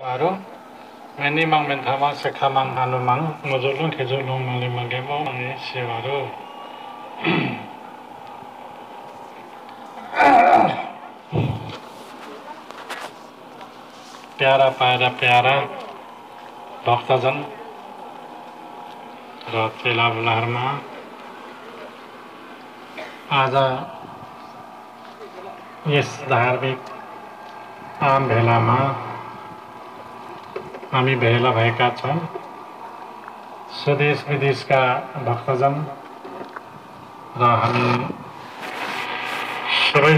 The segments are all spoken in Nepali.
Baru, ini mang mentama sekamang anu mang ngojolong kejolong mali magemo mangi si baru. प्यारा भक्तजन र चेला बुलाहरूमा आज यस धार्मिक आम भेलामा हामी भेला भएका छौं। स्वदेश विदेशका भक्तजन र हामी सबै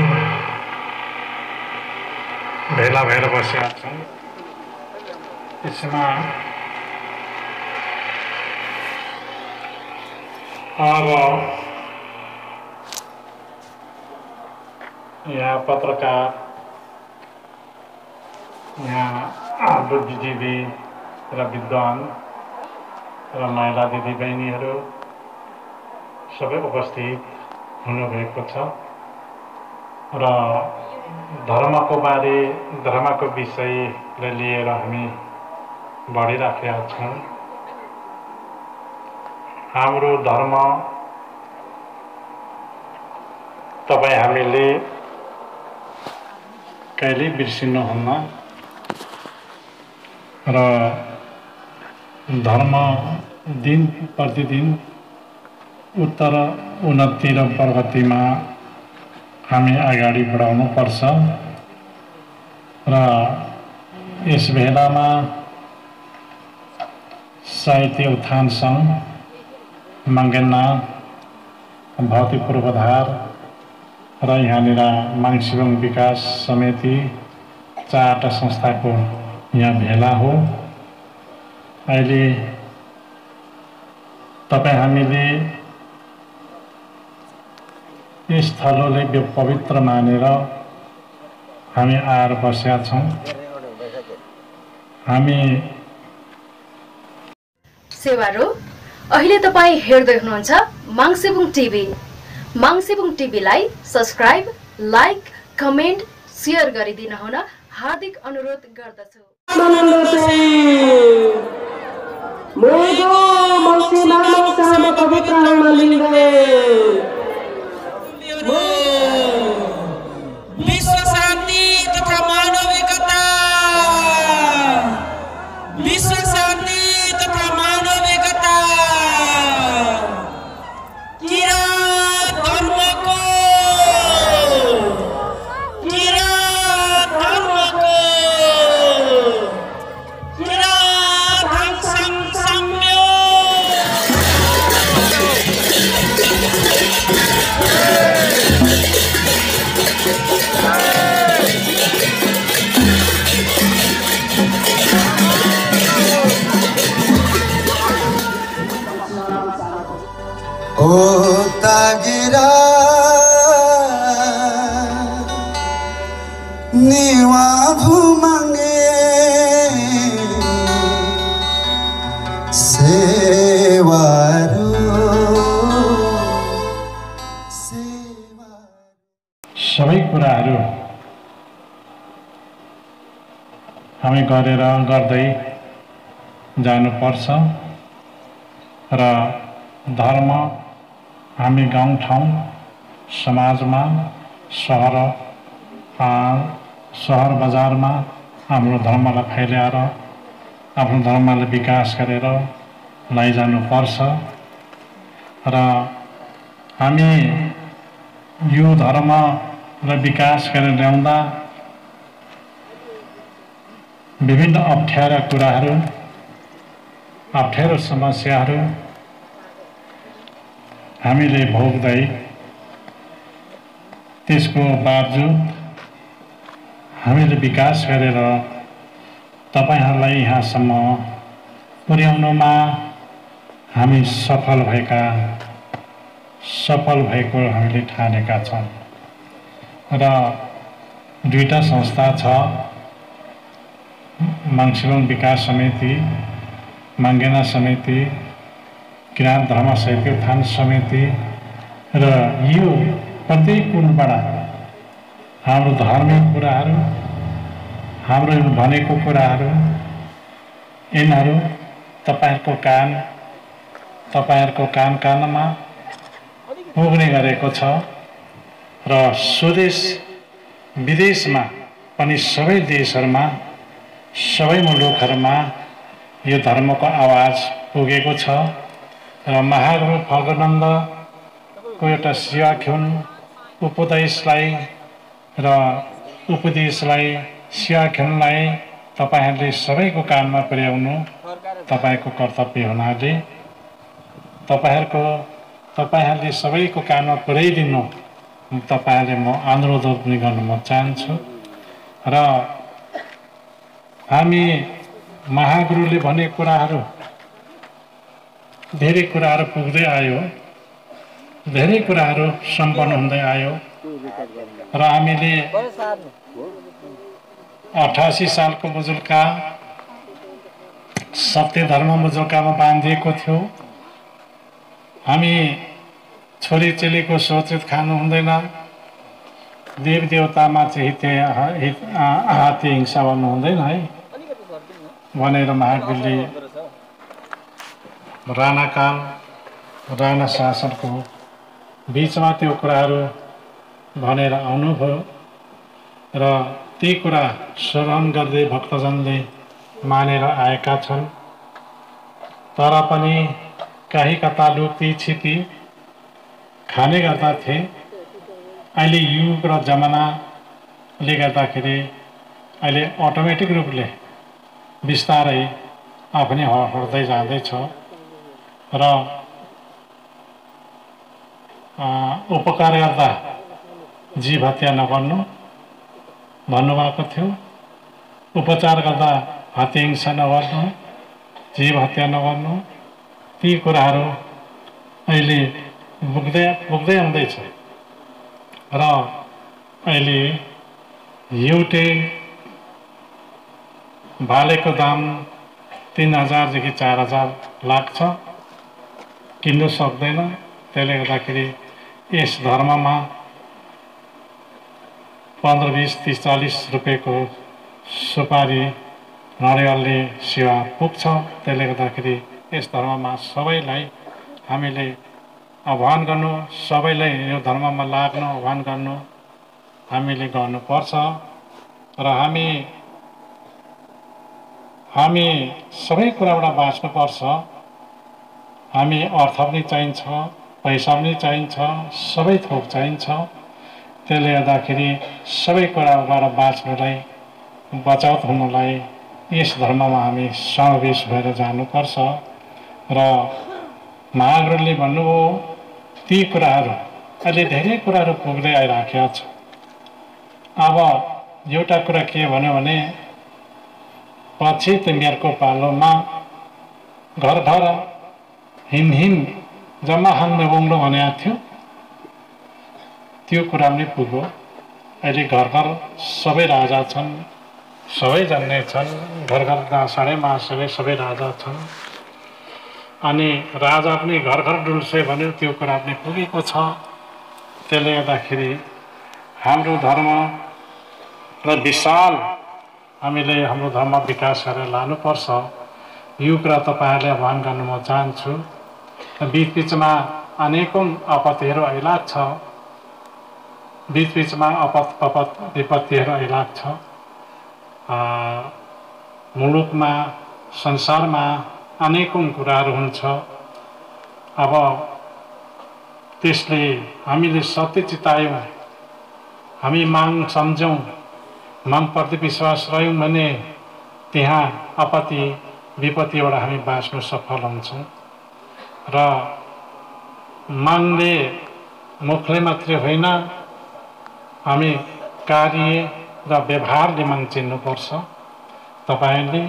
भेला भएर बसेका छौं। यसमा अब यहाँ पत्रकार, यहाँ बुद्धिजीवी र विद्वान र महिला दिदीबहिनीहरू सबै उपस्थित हुनुभएको छ र धर्मको विषयलाई लिएर हामी बढिराखेका छौं। हाम्रो धर्म तपाई हामीले कहिले बिर्सिनुहुन्न र धर्म दिन प्रतिदिन उत्तर उन्नति र प्रगतिमा हामी अगाडि बढाउनु पर्छ र यस भेलामा साहित्य उत्थान संघ, मंगेना भौतिक पूर्वाधार र यहाँनिर माङसिबङ विकास समिति 4 संस्थाको यहाँ भेला हो। अहिले तपाई हामीले यस स्थललाई पवित्र मानेर हामी आएर बसेका छौं। हामी सेवारो अहिले तपाई हेर्दै हुनुहुन्छ माङसिबङ टिभी। माङसिबङ टिभीलाई सब्स्क्राइब, लाइक, कमेन्ट, शेयर गरिदिन हुन हार्दिक अनुरोध गर्दछु। विश्व शान्ति तथा मानविकता, विश्व शान्ति तथा मानविकता, किरात धर्मको ओ तागिरा निवा भूमंगे सेवारू सबै कुराहरू हामी गरेर गर्दै जानुपर्छ र धर्म हामी गाउँ ठाउँ समाजमा शहर बजारमा हाम्रो धर्मलाई फैलाएर आफ्नो धर्मलाई विकास गरेर लैजानुपर्छ र हामी यो धर्मलाई विकास गरेर ल्याउँदा विभिन्न अप्ठ्यारो समस्याहरू हामीले भोग्दै त्यसको बावजुद हामीले विकास गरेर तपाईहरुलाई यहाँसम्म पुर्याउनमा हामी सफल भएको हामीले ठानेका छौं र दुईटा संस्था छ, माङसिबङ विकास समिति, मंगेना समिति, किरात धर्म साहित्य उत्थान समिति र यो प्रत्येक कुनबाट हाम्रो धार्मिक कुराहरू, हाम्रो भनेको कुराहरू यिनीहरू तपाईहरुको कान कानमा पुग्ने गरेको छ र स्वदेश विदेशमा पनि सबै देशहरुमा सबै मुलुकहरुमा यो धर्मको आवाज पुगेको छ र महागुरु फल्गुनन्दको एउटा सियाख्युन उपदेशलाई सियाख्युनलाई तपाईहरुले सबैको कानमा पुर्याउनु तपाईको कर्तव्य हुनाले तपाईहरुले सबैको कानमा पुर्याइदिनु तपाईहरुले म अनुरोध पनि गर्न म चाहन्छु र हामी महागुरुले भने कुराहरू धेरै कुराहरू पुग्दै आयो धेरै कुराहरू सम्पन्न हुँदै आयो र हामीले 88 सालको मुजुल्का सत्य धर्म मुजुल्कामा बाँधिएको थियो हामी छोरी चेलीको सोचित खानु हुँदैन देव देवतामा चाहिँ हाते हिंसा गर्नु हुँदैन है भनेर महावीरले राणा शासनको बीचमा त्यो कुराहरू भनेर आउनुभयो र ती कुरा श्रवण गर्दै भक्तजनले मानेर आएका छन् तर पनि काही कता लुक्ती छिपी खाने गर्दथे अहिले युग र जमानाले गर्दाखेरि अहिले अटोमेटिक रूपले बिस्तारै आफ्नै हट्दै जाँदैछ र उपकार गर्दा जीव हत्या नगर्नु भन्नुभएको थियो उपचार गर्दा हत्या हिंसा नगर्नु जीव हत्या नगर्नु ती कुराहरू अहिले पुग्दै आउँदैछ र अहिले एउटै भालेको दाम 3000 देखि 4000 लाग्छ किन्नु सक्दैन त्यसले गर्दाखेरि यस धर्ममा 15, 20, 30, 40 रुपैयाँको सुपारी नरिवलले सेवा पुग्छ त्यसले गर्दाखेरि यस धर्ममा सबैलाई हामीले आह्वान गर्नु सबैलाई यो धर्ममा लाग्न आह्वान गर्नु हामीले गर्नुपर्छ र हामी सबै कुराबाट बाँच्नुपर्छ हामी अर्थ पनि चाहिन्छ पैसा पनि चाहिन्छ सबै थोक चाहिन्छ त्यसले गर्दाखेरि सबै कुराबाट बाँच्नलाई बचावट हुनलाई यस धर्ममा हामी समावेश भएर जानुपर्छ र महागुरुले भन्नुभयो ती कुराहरू अहिले धेरै कुराहरू पुग्दै आइराखेका छ अब एउटा कुरा के भन्यो भने पछि तिमीहरूको पालोमा घर घर हिम जम्मा हान्न बोङ्लो भनेको थियो त्यो कुरा पनि पुग्यो अहिले घर घर सबै राजा छन् सबै जान्ने छन् घर घर साढे महासबै सबै राजा छन् अनि राजा पनि घर घर डुल्छे भन्यो त्यो कुरा पनि पुगेको छ त्यसले गर्दाखेरि हाम्रो धर्म र विशाल हामीले हाम्रो धर्म विकास गरेर लानुपर्छ यो कुरा तपाईहरुले आह्वान गर्न म चाहन्छु बीचमा अनेकौं आपत्तिहरू आइलाग्छ बीचमा विपत्तिहरू आइलाग्छ मुलुकमा संसारमा अनेकौं कुराहरू हुन्छ अब त्यसले हामीले सत्य चितायौं हामी माग सम्झौं मागप्रति विश्वास रह्यौं भने त्यहाँ आपत्ति विपत्तिबाट हामी बाँच्न सफल हुन्छौं र मागले मुखले मात्रै होइन हामी कार्य र व्यवहारले माग चिन्नुपर्छ तपाईहरुले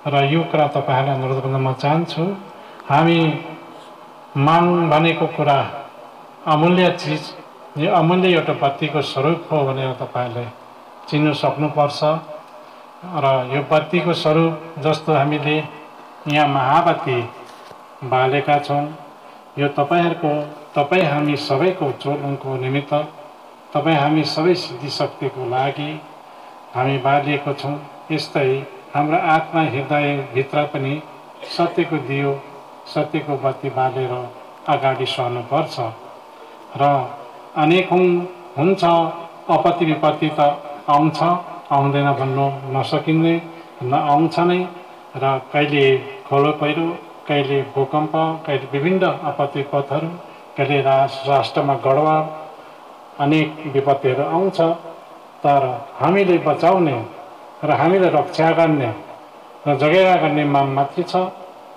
र यो कुरा तपाईहरुलाई अनुरोध गर्न म चाहन्छु हामी माग भनेको कुरा अमूल्य चीज यो अमूल्य एउटा बत्तीको स्वरूप हो भनेर तपाईहरुले चिन्न सक्नुपर्छ र यो बत्तीको स्वरूप जस्तो हामीले यहाँ महाबत्ती बालेका छौं यो तपाई हामी सबैको उज्जवलको निमित्त तपाई हामी सबै सिद्धि शक्तिको लागि हामी बालिएको छौं यस्तै हाम्रो आत्मा हृदयभित्र पनि सत्यको दियो सत्यको बत्ती बालेर अगाडि सर्नुपर्छ र अनेकौं हुन्छ आपत्ति विपत्ति त आउँछ आउँदैन भन्नु नसकिने आउँछ नै र कहिले खोलो पहिरो कहिले भूकम्प कहिले विभिन्न आपत्ति विपत्तिहरू कहिले राष्ट्रमा गडबड अनेक विपत्तिहरू आउँछ तर हामीले बचाउने र हामीले रक्षा गर्ने र जगेरा गर्ने माग मात्रै छ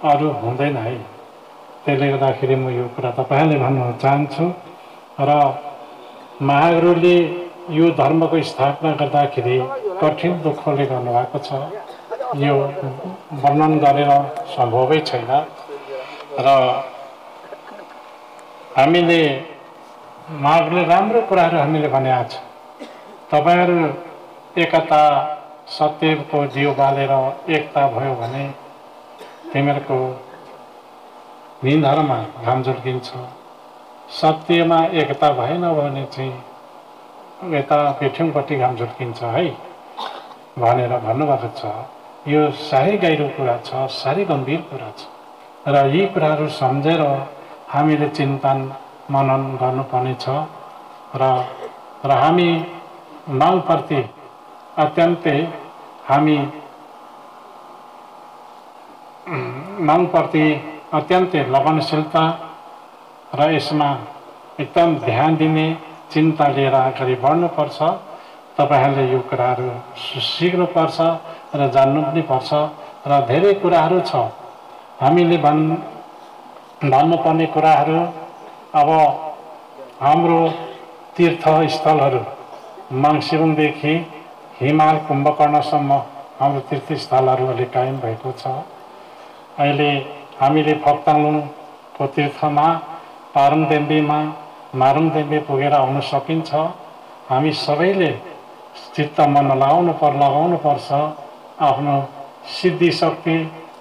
अरू हुँदैन है त्यसले गर्दाखेरि म यो कुरा तपाईहरुले भन्न चाहन्छु र महागुरुले यो धर्मको स्थापना गर्दाखेरि कठिन दुःखले गर्नुभएको छ यो वर्णन गरेर सम्भवै छैन र हामीले महागुरुले राम्रो कुराहरू हामीले भनेका छ तपाईहरु एकता सत्यको दियो बालेर एकता भयो भने तिमीहरूको निधारमा घाम झुल्किन्छ सत्यमा एकता भएन भने चाहिँ यता पेठ्यौंपट्टि घाम झुल्किन्छ है भनेर भन्नुभएको छ यो साह्रै गहिरो कुरा छ साह्रै गम्भीर कुरा छ र यी कुराहरू सम्झेर हामीले चिन्तन मनन गर्नुपर्ने छ र हामी मागप्रति अत्यन्तै हामी मागप्रति अत्यन्तै लगनशीलता र यसमा एकदम ध्यान दिने चिन्ता लिएर अगाडि बढ्नुपर्छ तपाईहरुले यो कुराहरू सिक्नुपर्छ र जान्नु पनि पर्छ र धेरै कुराहरू छ हामीले भन्नुपर्ने कुराहरू अब हाम्रो तीर्थस्थलहरू मङ्सिबुङदेखि हिमाल कुम्भकर्णसम्म हाम्रो तीर्थस्थलहरू अहिले कायम भएको छ अहिले हामीले फक्ताङको तीर्थमा पारुङदेम्बीमा मारुङदेम्बी पुगेर आउन सकिन्छ हामी सबैले चित्त मन लगाउनु पर्छ आफ्नो सिद्धि शक्ति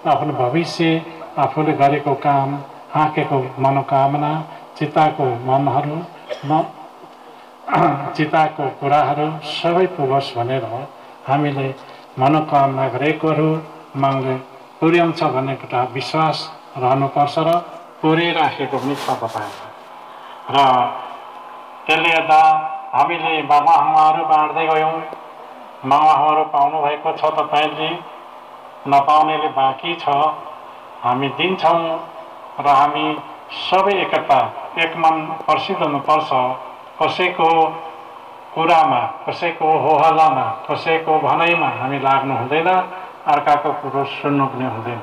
आफ्नो भविष्य आफूले गरेको काम हाँकेको मनोकामना चिताको मनहरू चिताको कुराहरू सबै पुगोस् भनेर हामीले मनोकामना गरेकोहरू मागले पुर्याउँछ भन्ने एउटा विश्वास रहनुपर्छ र पुर्याइराखेको पनि छ तपाईहरु र त्यसले गर्दा हामीले मङ्गवाहरू बाँड्दै गयौँ मङ्गवाहरू पाउनु भएको छ तपाईले नपाउनेले बाँकी छ हामी दिन्छौँ र हामी सबै एकता एक मन प्रसिद्ध हुनुपर्छ कसैको कुरामा कसैको होहल्लामा कसैको भनाइमा हामी लाग्नु हुँदैन अर्काको कुरो सुन्नु पनि हुँदैन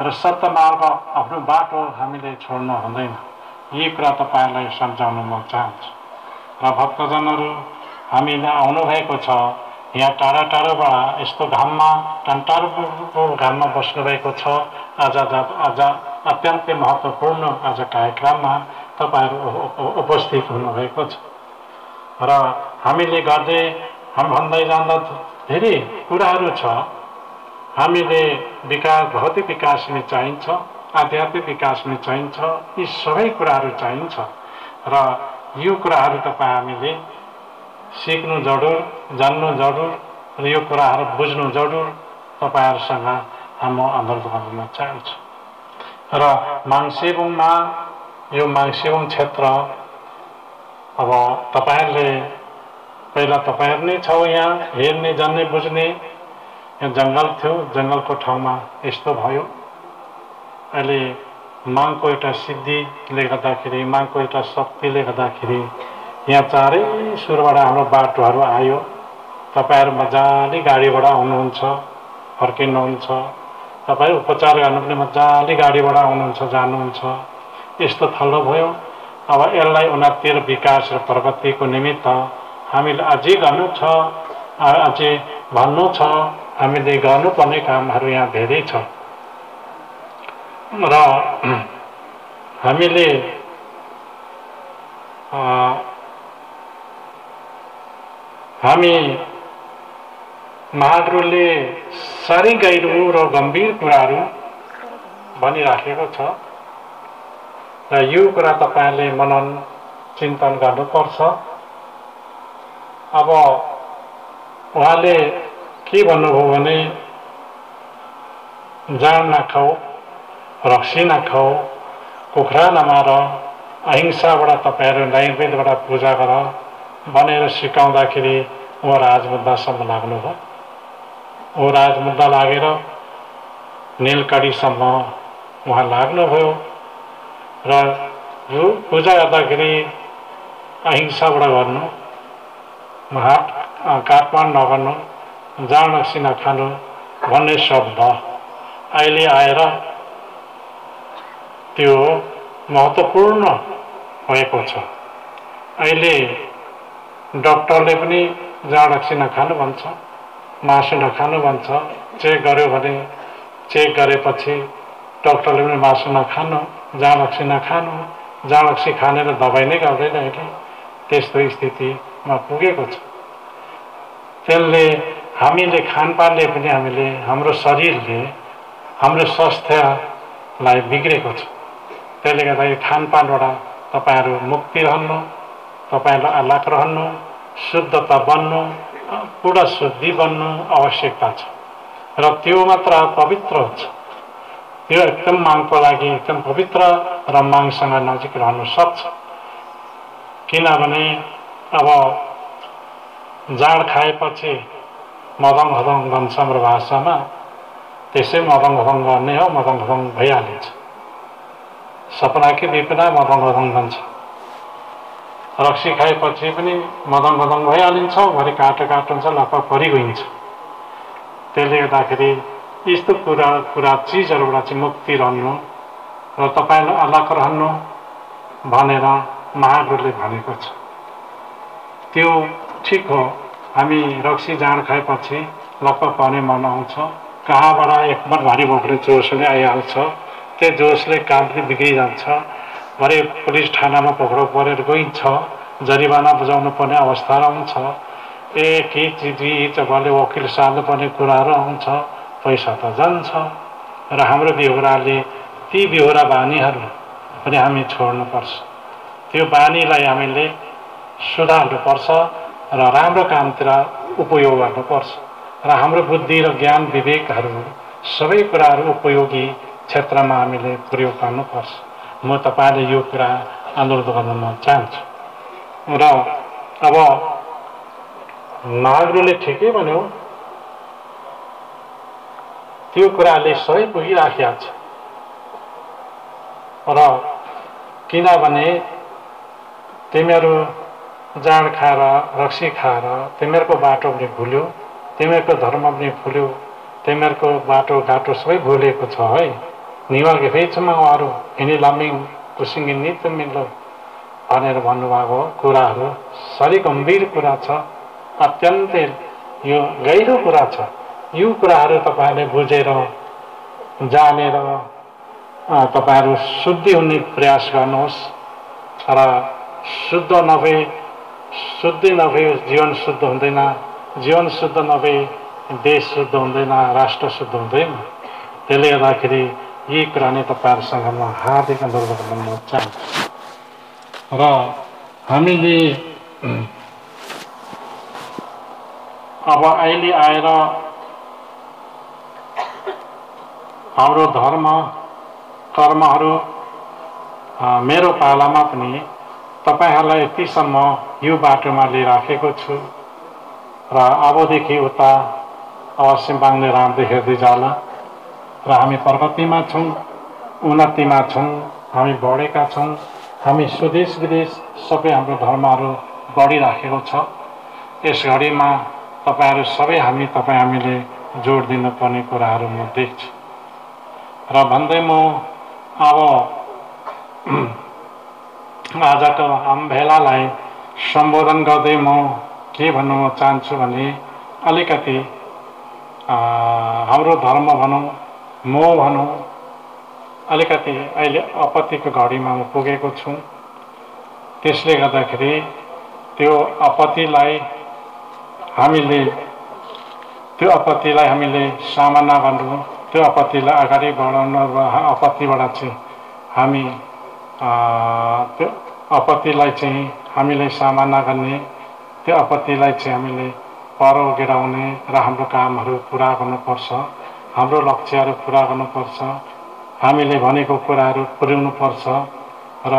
र सत्य मार्ग आफ्नो बाटो हामीले छोड्नु हुँदैन यी कुरा तपाईहरुलाई सम्झाउन म चाहन्छु र भक्तजनहरू हामीलाई आउनु भएको छ यहाँ टाढा टाढाबाट यस्तो घाममा टाढाको घाममा बस्नु भएको छ आज अत्यन्तै महत्त्वपूर्ण आज कार्यक्रममा तपाईहरु उपस्थित हुनुभएको छ र हामीले गर्दै हामी भन्दै जाँदा धेरै कुराहरू छ हामीले विकास भौतिक विकास पनि चाहिन्छ आध्यात्मिक विकास पनि चाहिन्छ यी सबै कुराहरू चाहिन्छ र यो कुराहरू तपाईँ हामीले सिक्नु जरुर जान्नु जरुर र यो कुराहरू बुझ्नु जरुर तपाईहरुसँग म अनुरोध गर्न चाहन्छु र मङ्सिबुङमा यो मङ्सिबुङ क्षेत्र अब तपाईहरुले पहिला तपाईहरु नै छौ यहाँ हेर्ने जान्ने बुझ्ने यहाँ जंगल थियो जंगलको ठाउँमा यस्तो भयो अहिले मागको एउटा सिद्धिले गर्दाखेरि मागको एउटा शक्तिले गर्दाखेरि यहाँ चारै सुरबाट हाम्रो बाटोहरू आयो तपाईहरु मजाले गाडीबाट आउनुहुन्छ फर्किनुहुन्छ तपाईहरु उपचार गर्नु पनि मजाले गाडीबाट आउनुहुन्छ जानुहुन्छ यस्तो थलो भयो अब यसलाई उन्नति र विकास र प्रगतिको निमित्त हामीले अझै गर्नु छ अझै भन्नु छ हामीले गर्नुपर्ने कामहरू यहाँ धेरै छ र हामीले हामी महागुरुले साह्रै गहिरो र गम्भीर कुराहरू भनिराखेको छ र यो कुरा तपाईले मनन चिन्तन गर्नुपर्छ अब उहाँले के भन्नुभयो भने जाँड नखाऊ, रक्सी नखाऊ, कुखुरा नमार, अहिंसाबाट तपाईँहरू नैवेद्यबाट पूजा गर भनेर सिकाउँदाखेरि ऊ राजमुद्दासम्म लाग्नुभयो। ऊ राजमुद्दा लागेर नीलकढीसम्म उहाँ लाग्नुभयो र पूजा गर्दाखेरि अहिंसाबाट गर्नु, काटमाड नगर्नु, जाँड रक्सी नखानु भन्ने शब्द अहिले आएर त्यो महत्त्वपूर्ण भएको छ। अहिले डक्टरले पनि जाँड रक्सी नखानु भन्छ, मासु नखानु भन्छ। चेक गर्यो भने चेक गरेपछि डक्टरले पनि मासु नखानु, जाँड रक्सी नखानु, जाँड रक्सी खानेर दबाई नै गर्दैन। अहिले त्यस्तो स्थितिमा पुगेको छ। त्यसले हामीले खानपानले पनि हामीले हाम्रो शरीरले हाम्रो स्वास्थ्यलाई बिग्रेको छ। त्यसले गर्दाखेरि खानपानबाट तपाईँहरू मुक्ति रहनु, तपाईँहरूलाई अलग रहनु, शुद्धता बन्नु, पूर्ण शुद्धि बन्नु आवश्यकता छ र त्यो मात्र पवित्र हुन्छ। त्यो एकदम मागको लागि एकदम पवित्र र मागसँग नजिक रहनु सक्छ। किनभने अब जाँड खाएपछि मदङ हदङ भन्छ हाम्रो भाषामा, त्यसै मदङ हदङ गर्ने हो, मदङ हदङ भइहालिन्छ। सपनाकै विपना मदङ हदङ भन्छ। रक्सी खाएपछि पनि मदङ हदङ भइहालिन्छ, भरि काटो हुन्छ, लप्पा परि गइन्छ। त्यसले गर्दाखेरि यस्तो कुरा चिजहरूबाट चाहिँ मुक्ति रहनु र तपाईँलाई अलग रहनु भनेर महागुरुले भनेको छ। त्यो ठिक हो। हामी रक्सी जाँड खाएपछि लप्पा पर्ने मन आउँछ। कहाँबाट एक मन भारी बोक्ने जोसले आइहाल्छ। त्यो जोसले काम पनि बिग्रिजान्छ। भरे पुलिस थानामा पक्राउ परेर गइन्छ, जरिवाना बुझाउनु पर्ने अवस्था आउँछ। के चिज भले वकिल सार्नु पर्ने कुराहरू आउँछ। पैसा त जान्छ र हाम्रो बेहोराले ती बेहोरा बानीहरू पनि हामी छोड्नुपर्छ। त्यो बानीलाई हामीले सुधार्नुपर्छ र राम्रो कामतिर उपयोग गर्नुपर्छ र हाम्रो बुद्धि र ज्ञान विवेकहरू सबै कुराहरू उपयोगी क्षेत्रमा हामीले प्रयोग गर्नुपर्छ। म तपाईँले यो कुरा अनुरोध गर्न चाहन्छु। र अब महागुरुले ठिकै भन्यो, त्यो कुराले सबै पुगिराखेको छ। र किनभने तिमीहरू जाँड खाएर रक्सी खाएर तिमीहरूको बाटो पनि भुल्यो, तिमीहरूको धर्म पनि भुल्यो, तिमीहरूको बाटोघाटो सबै भुलेको छ है। निवागे फेचमा उहाँहरू हिँडी लामिङ कुसिङ्गी नित्य मिल्लो भनेर भन्नुभएको कुराहरू साह्रै गम्भीर कुरा छ। अत्यन्तै यो गहिरो कुरा छ। यो कुराहरू तपाईँहरूले बुझेर जानेर तपाईँहरू शुद्धि हुने प्रयास गर्नुहोस् र शुद्धि नभए जीवन शुद्ध हुँदैन, जीवन शुद्ध नभए देश शुद्ध हुँदैन, राष्ट्र शुद्ध हुँदैन। त्यसले गर्दाखेरि यी कुरा नै तपाईँहरूसँग म हार्दिक अनुरोध गर्न चाहन्छु। र हामीले अब अहिले आएर हाम्रो धर्म कर्महरू मेरो पालामा पनि तपाईहरूलाई यतिसम्म यो बाटोमा लिइराखेको छु र अबदेखि उता अवश्य माग्ने राम्रै हेर्दै जाला र हामी प्रगतिमा छौँ, उन्नतिमा छौँ, हामी बढेका छौँ। हामी स्वदेश विदेश सबै हाम्रो धर्महरू बढिराखेको छ। यस घडीमा तपाईँहरू सबै हामीले जोड दिनुपर्ने कुराहरू म देख्छु र भन्दै म अब आजको भेलालाई सम्बोधन गर्दै म के भन्न चाहन्छु भने अलिकति हाम्रो धर्म भनौँ, मोह भनौँ, अलिकति अहिले आपत्तिको घडीमा म पुगेको छु। त्यसले गर्दाखेरि त्यो आपत्तिलाई हामीले सामना गर्नु, त्यो आपत्तिलाई अगाडि बढाउन र आपत्तिबाट चाहिँ हामी त्यो आपत्तिलाई चाहिँ हामीले सामना गर्ने, त्यो आपत्तिलाई चाहिँ हामीले पर गिराउने र हाम्रो कामहरू पुरा गर्नुपर्छ, हाम्रो लक्ष्यहरू पुरा गर्नुपर्छ, हामीले भनेको कुराहरू पुर्याउनुपर्छ र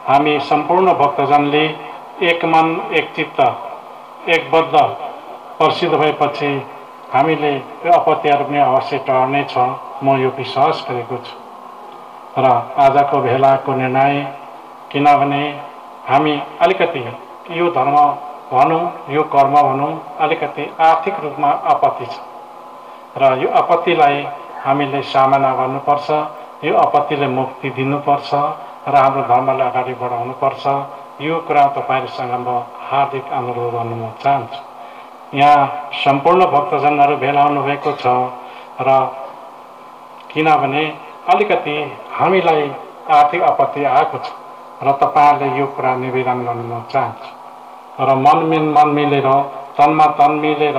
हामी सम्पूर्ण भक्तजनले एक मन एक चित्त एकबद्ध प्रसिद्ध भएपछि हामीले यो आपत्तिहरू पनि अवश्य टर्नेछ, म यो विश्वास गरेको छु। र आजको भेलाको निर्णय, किनभने हामी अलिकति यो धर्म भनौँ यो कर्म भनौँ अलिकति आर्थिक रूपमा आपत्ति छ र यो आपत्तिलाई हामीले सामना गर्नुपर्छ, यो आपत्तिले मुक्ति दिनुपर्छ र हाम्रो धर्मलाई अगाडि बढाउनुपर्छ। यो कुरा तपाईहरुसँग म हार्दिक अनुरोध गर्न म चाहन्छु। यहाँ सम्पूर्ण भक्तजनहरू भेला हुनुभएको छ र किनभने अलिकति हामीलाई आर्थिक आपत्ति आएको छ र तपाईहरुले यो कुरा निवेदन गर्न म चाहन्छु र मन मिलेर तनमा तन मिलेर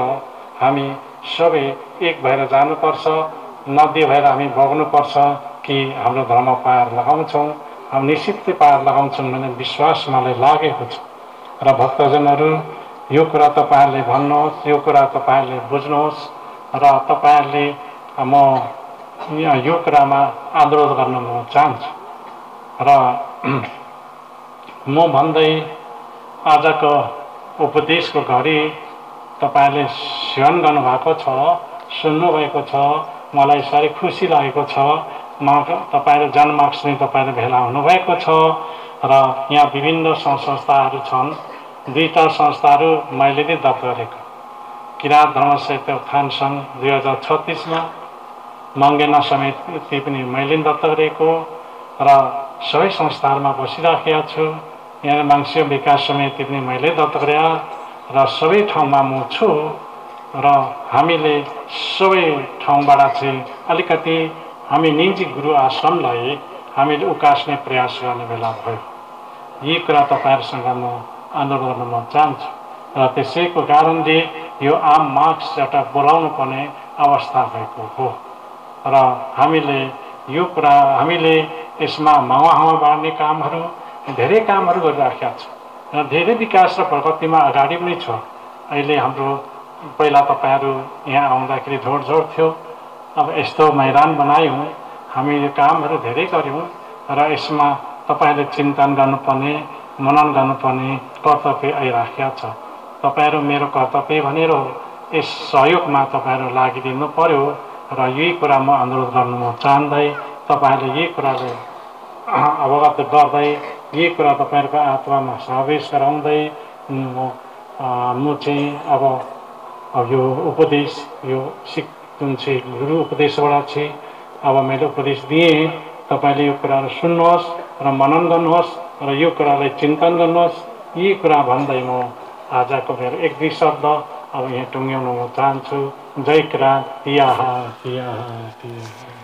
हामी सबै एक भएर जानुपर्छ, नदी भएर हामी बग्नुपर्छ कि हाम्रो धर्म पार लगाउँछौँ। हामी निश्चितै पार लगाउँछौँ भन्ने विश्वास मलाई लागेको छ र भक्तजनहरू यो कुरा तपाईहरुले भन्नुहोस्, यो कुरा तपाईहरुले बुझ्नुहोस् र तपाईहरुले म यो कुरामा अनुरोध गर्न म चाहन्छु र म भन्दै आजको उपदेशको घडी तपाईहरुले श्रवण गर्नुभएको छ, सुन्नुभएको छ, मलाई साह्रै खुसी लागेको छ। तपाईहरु जनमार्क्समा तपाईहरु भेला हुनुभएको छ र यहाँ विभिन्न संस्थाहरू छन्। दुईटा संस्थाहरू मैले नै दत्त गरेको, किराँत धर्म साहित्य उत्थान सङ्घ 2036 मा, मङ्गेना समिति पनि मैले दत्त गरेको र सबै संस्थाहरूमा बसिराखेको छु। यहाँ माङ्सियो विकास समिति पनि मैले दत्त गरे र सबै ठाउँमा म छु र हामीले सबै ठाउँबाट चाहिँ अलिकति हामी निजी गुरु आश्रमलाई हामीले उकास्ने प्रयास गर्ने बेला भयो। यी कुरा तपाईहरुसँग म अनुरोध गर्न म चाहन्छु र त्यसैको कारणले यो आम मार्क्स एउटा बोलाउनु पर्ने अवस्था भएको हो र हामीले यो कुरा हामीले यसमा हावा बाँड्ने कामहरू धेरै कामहरू गरिराखेका छौँ र धेरै विकास र प्रगतिमा अगाडि पनि छ। अहिले हाम्रो पहिला तपाईहरु यहाँ आउँदाखेरि झोडझोड थियो, अब यस्तो मैदान बनायौँ, हामी यो कामहरू धेरै गर्यौँ र यसमा तपाईहरुले चिन्तन गर्नुपर्ने, मनन गर्नुपर्ने कर्तव्य आइराखेको छ। तपाईहरु मेरो कर्तव्य भनेर यस सहयोगमा तपाईहरु लागिदिनु पर्यो र यही कुरा म अनुरोध गर्न म चाहन्दै तपाईहरुले यही कुराले अवगत गर्दै यही कुरा तपाईहरुको आत्मामा समावेश गराउँदै म चाहिँ अब यो उपदेश यो जुन चाहिँ गुरु उपदेशबाट चाहिँ अब मैले उपदेश दिएँ, तपाईले यो कुराहरू सुन्नुहोस् र मनन गर्नुहोस् र यो कुरालाई चिन्तन गर्नुहोस्। यी कुरा भन्दै म आजको मेरो एक दुई शब्द अब यहाँ टुङ्ग्याउन म चाहन्छु। जय किराँत, तियाहा तियाहा तियाहा।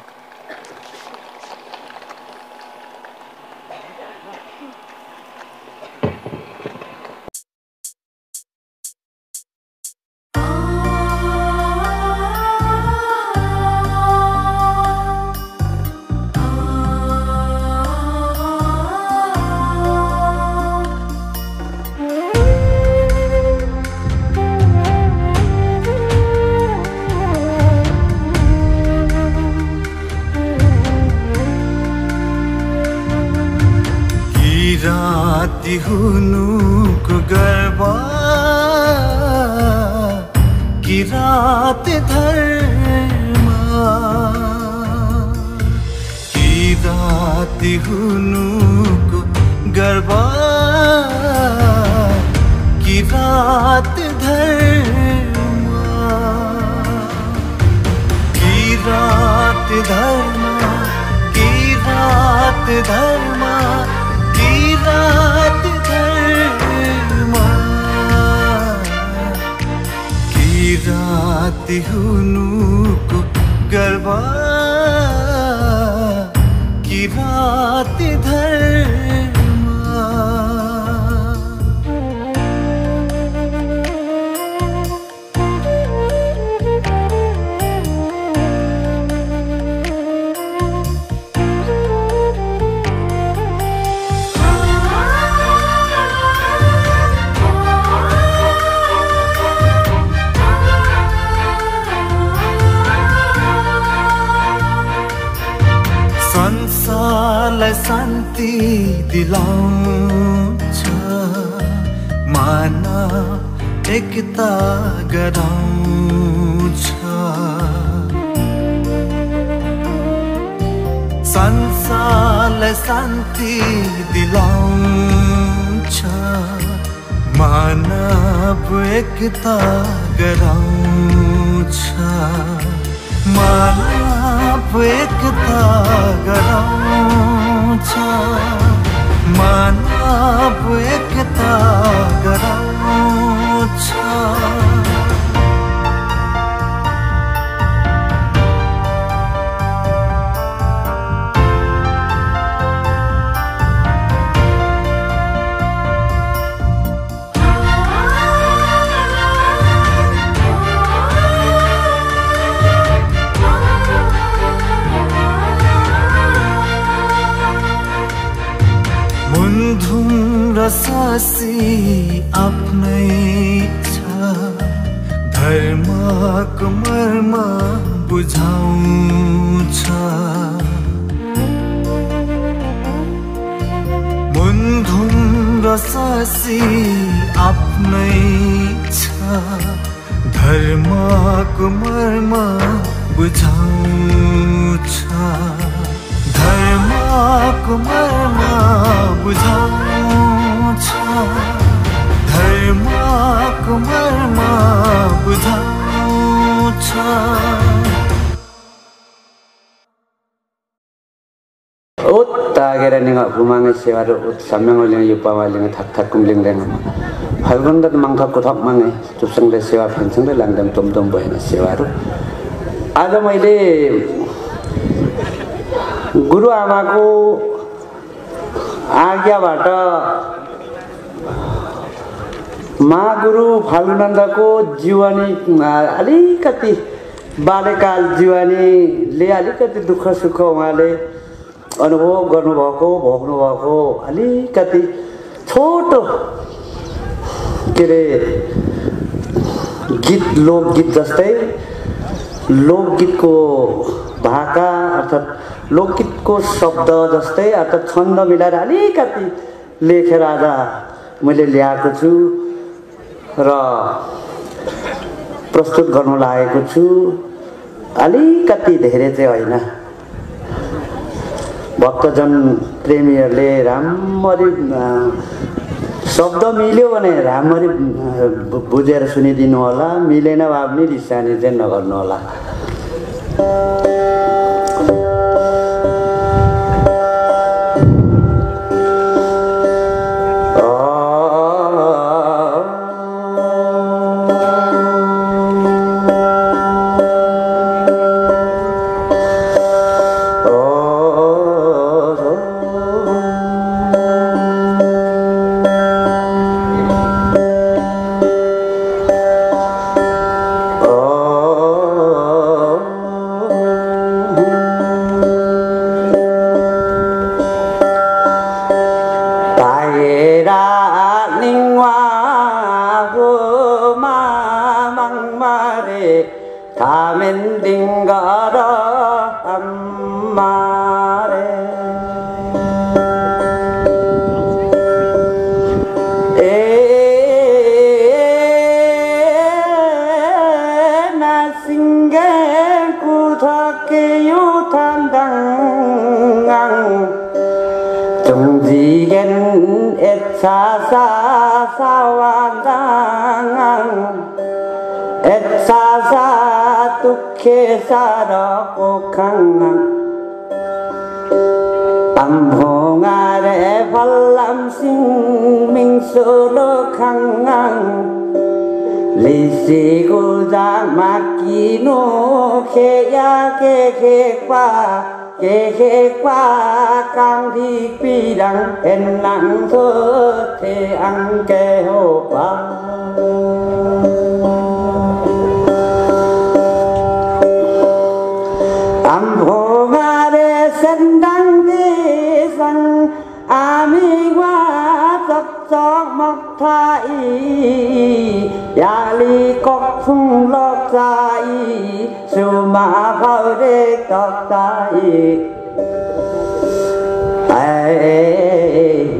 हुनुको गर्व किरात धर्म, किरात हुनुको गर्व किरात धर्म, किरात धर्म, किरात धर्म, किरात धर्म, किरात हुनुको गर्व किरात धर्म। संसारलाई शान्ति दिलाउँछ मानव एकता गराउँछ संसारलाई शान्ति दिलाउँछ मानव एकता गराउँछ मानव एकता गराउँछ मानव एकता गराउँछ मुन्धुम र सासी आफ्नै छ धर्मको मर्म बुझाउँछ मुन्धुम र सासी आफ्नै छ धर्मको मर्म बुझाउँछ धर्मको मर्म बुझाउँछ धर्मको मर्म बुझाउँछ तागेर निगा बुमाङे सेवारो साम्याङले युपावाले थाक कुमलिङ लेङ फाल्गुनद माङथको थप माङे चुपसंले सेवा फेन्संले लाङदम टमटम बहेन सेवारो आज मैले गुरु आमाको आज्ञाबाट महागुरु फाल्गुनन्दको जीवनी अलिकति बाल्यकाल जीवनीले अलिकति दुःख सुख उहाँले अनुभव गर्नुभएको भोग्नुभएको अलिकति छोटो के अरे गीत लोकगीत जस्तै लोकगीतको भाका अर्थात् लोकगीतको शब्द जस्तै अर्थात् छन्द मिलाएर अलिकति लेखेर आज मैले ल्याएको छु र प्रस्तुत गर्न लागेको छु अलिकति धेरै चाहिँ होइन भक्तजन प्रेमीहरूले राम्ररी शब्द मिल्यो भने राम्ररी बुझेर सुनिदिनु होला मिलेन भए पनि रिसानी चाहिँ नगर्नु होला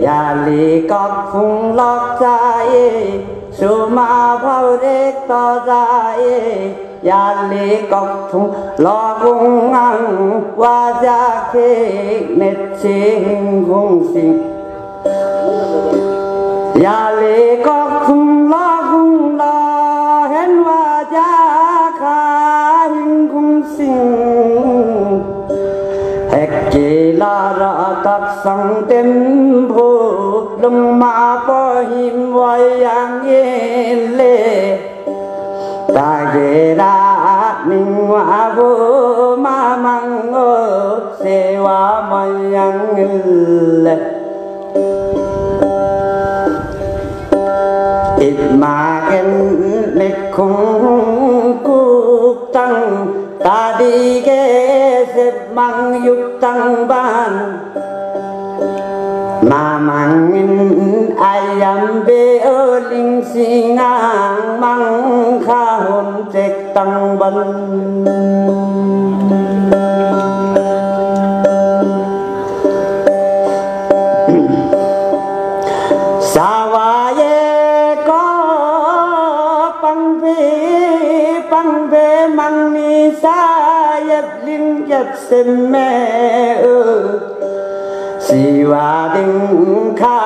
Yali kok phung lok chai Suma phao rek to chai Yali kok phung lo cung ngang Wa ja khê nết chê hình khung sinh Yali kok phung lo Hen wa ja kha hình khung sinh Hekki la ra tak sang tem bho lung ma po him vai yang yen le ta ge ra ning wa vô ma mang ngô se wa ma yang le it ma ken mek khung ku tăng ta đi ghé xếp mang dục tăng ban mà mang ai dám bê ơ linh si ngang mang kha hồn chết tăng bần sa wa ye có băng về mang ni sa yết linh yết xem mẹ si wa đinh kha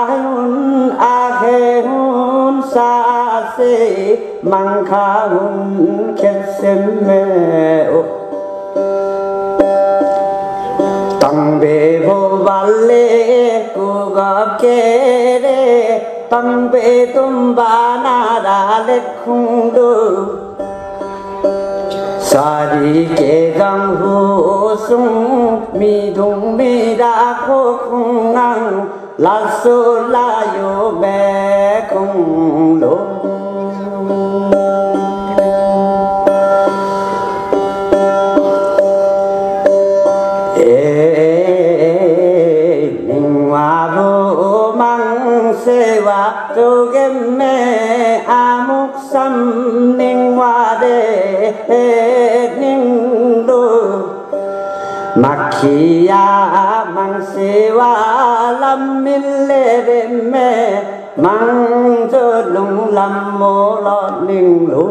hun a khe hun sa se mang kha hun yết xem mẹ tăng về vô vale cô gặp kê re tăng về tum ba na đa lệ khung đô Sari ke gang hu sung mi dung mi da ko khung ngang la so la yo be khung lo ning wa bo mang se wa to ge me amuk sam ning wa de ning do makia mang se wa lam min le me mang cho lung lam mo lo ning lo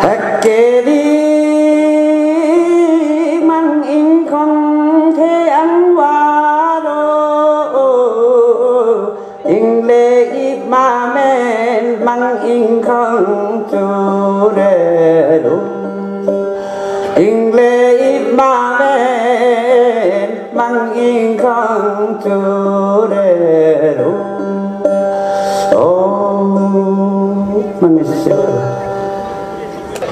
hakeri mang in không thế ăn wa do in le i ma men mang in không chu de do in le i ma men mang in không chu de do mang se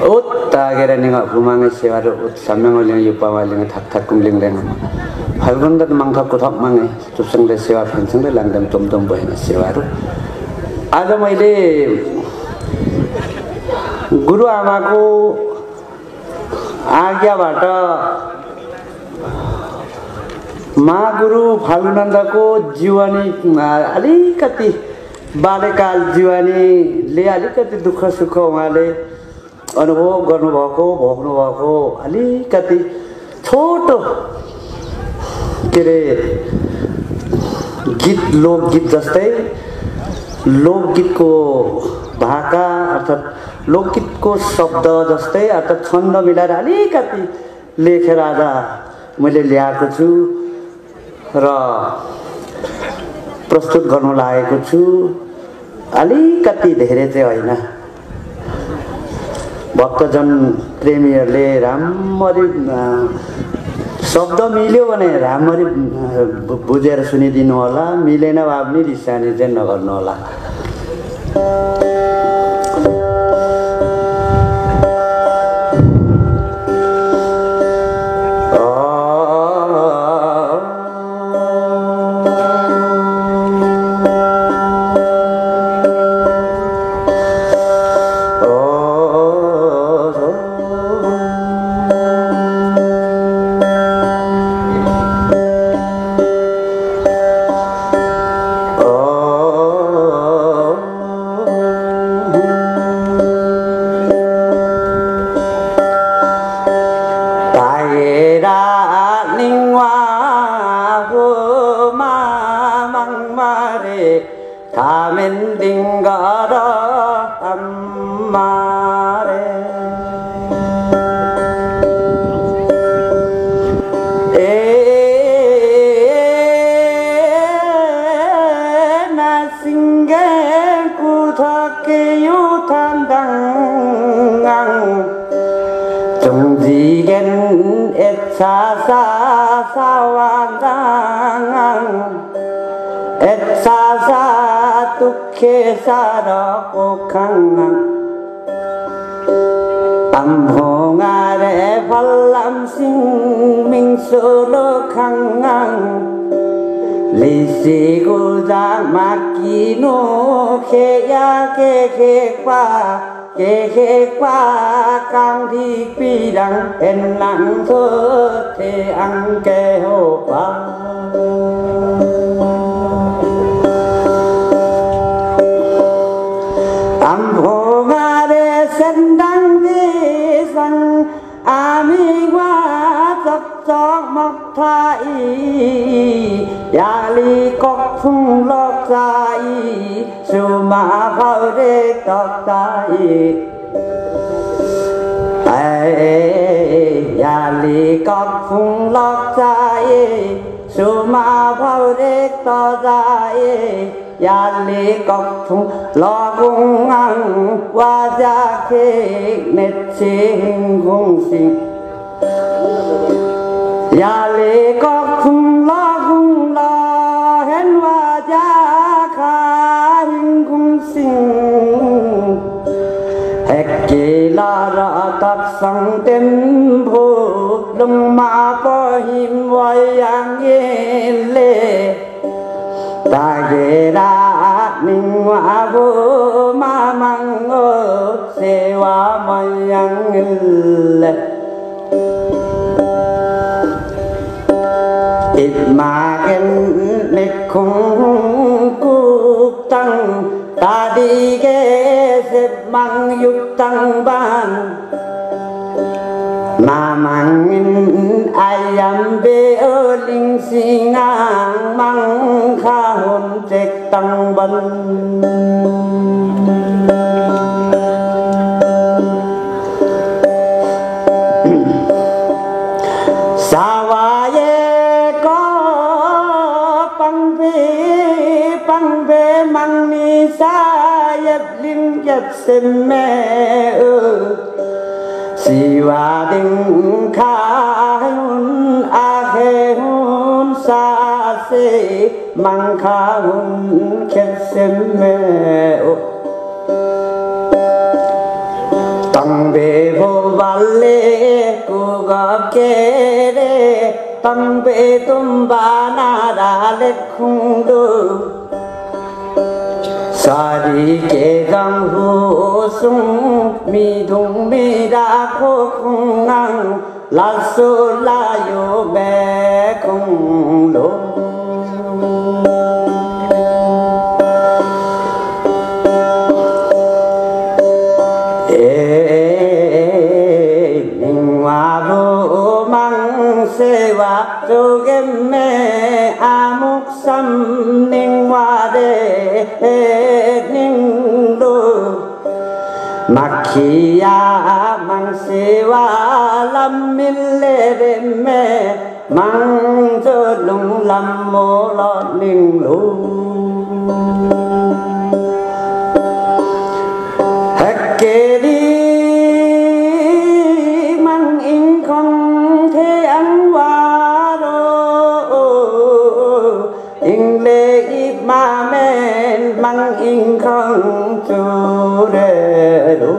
Uttagera ninga bumang sewa ut samang oling yupa waling thak thak kumling leng halgon dat mangthak ko thak mangai chupsang le sewa phensang le langdam tom tom boy na sewa ru आज मैले गुरु आमाको आज्ञाबाट महागुरु फाल्गुनन्दको जीवनी अलिकति बाल्यकाल जीवनीले अलिकति दुःख सुख उहाँले अनुभव गर्नुभएको भोग्नुभएको अलिकति छोटो के अरे गीत लोकगीत जस्तै लोकगीतको भाका अर्थात् लोकगीतको शब्द जस्तै अर्थात् छन्द मिलाएर अलिकति लेखेर आज मैले ल्याएको छु र प्रस्तुत गर्न लागेको छु अलिकति धेरै चाहिँ होइन भक्तजन प्रेमीहरूले राम्ररी शब्द मिल्यो भने राम्ररी बुझेर सुनिदिनु होला मिलेन भए पनि रिसानी चाहिँ नगर्नु होला Etsasa sawangang Etsasa tukhe sarapokang Amhongare phalam sing minh solo khangang Lisi guja makino kheya ke qua cam thi pi đăng en nặng thơ thế ăn kê hồ ba am hồ nga de sen đăng đi sang ami qua tập chok mok thai ya li kok phung lok sai su ma phao de tok tai ya li kok phung lok sai su ma phao de tok tai ya li kok phung lo gung ang wa ja ke net sing gung sing ya li kok phung lo hen wa ja kha hing gung sing hek ki la ra tak sang tem bho lung ma po him wa yang ye le ta ge ra ning wa vô ma mang o se wa ma yang le ít mà em mệt không cục tăng ta đi ghé xếp mang dục tăng ban mà mang ai am bê ơ linh si ngang mang kha hồn trệt tăng bần mang ni sa yat linh yat sem me si wa ding kha hun a khe hun sa se mang kha hun khet sem me tang be vô valle ku ga ke re tang be tum ba na da le khung du Sari ke gang hu sung mi dung mi da ko khung ngang la so la yo be khung lo ning wa bo mang se wa cho gem me amuk sam ning wa de ning do makhiya mang sewa lam mille re me mang cho lung lam mo lo ning lu hakeri mang in không thế ăn wa ro in le ma men mang in không chu re lu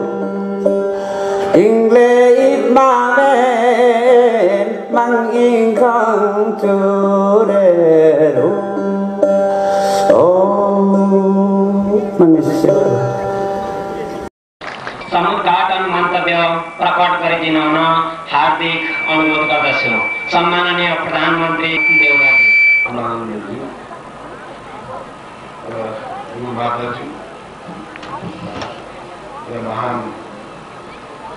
in le ma men mang in không chu re lu mang se समुद्घाटन मन्तव्य प्रकट गरिदिन हार्दिक अनुरोध गर्दछु सम्माननीय प्रधानमन्त्री देउराजी माताजी महान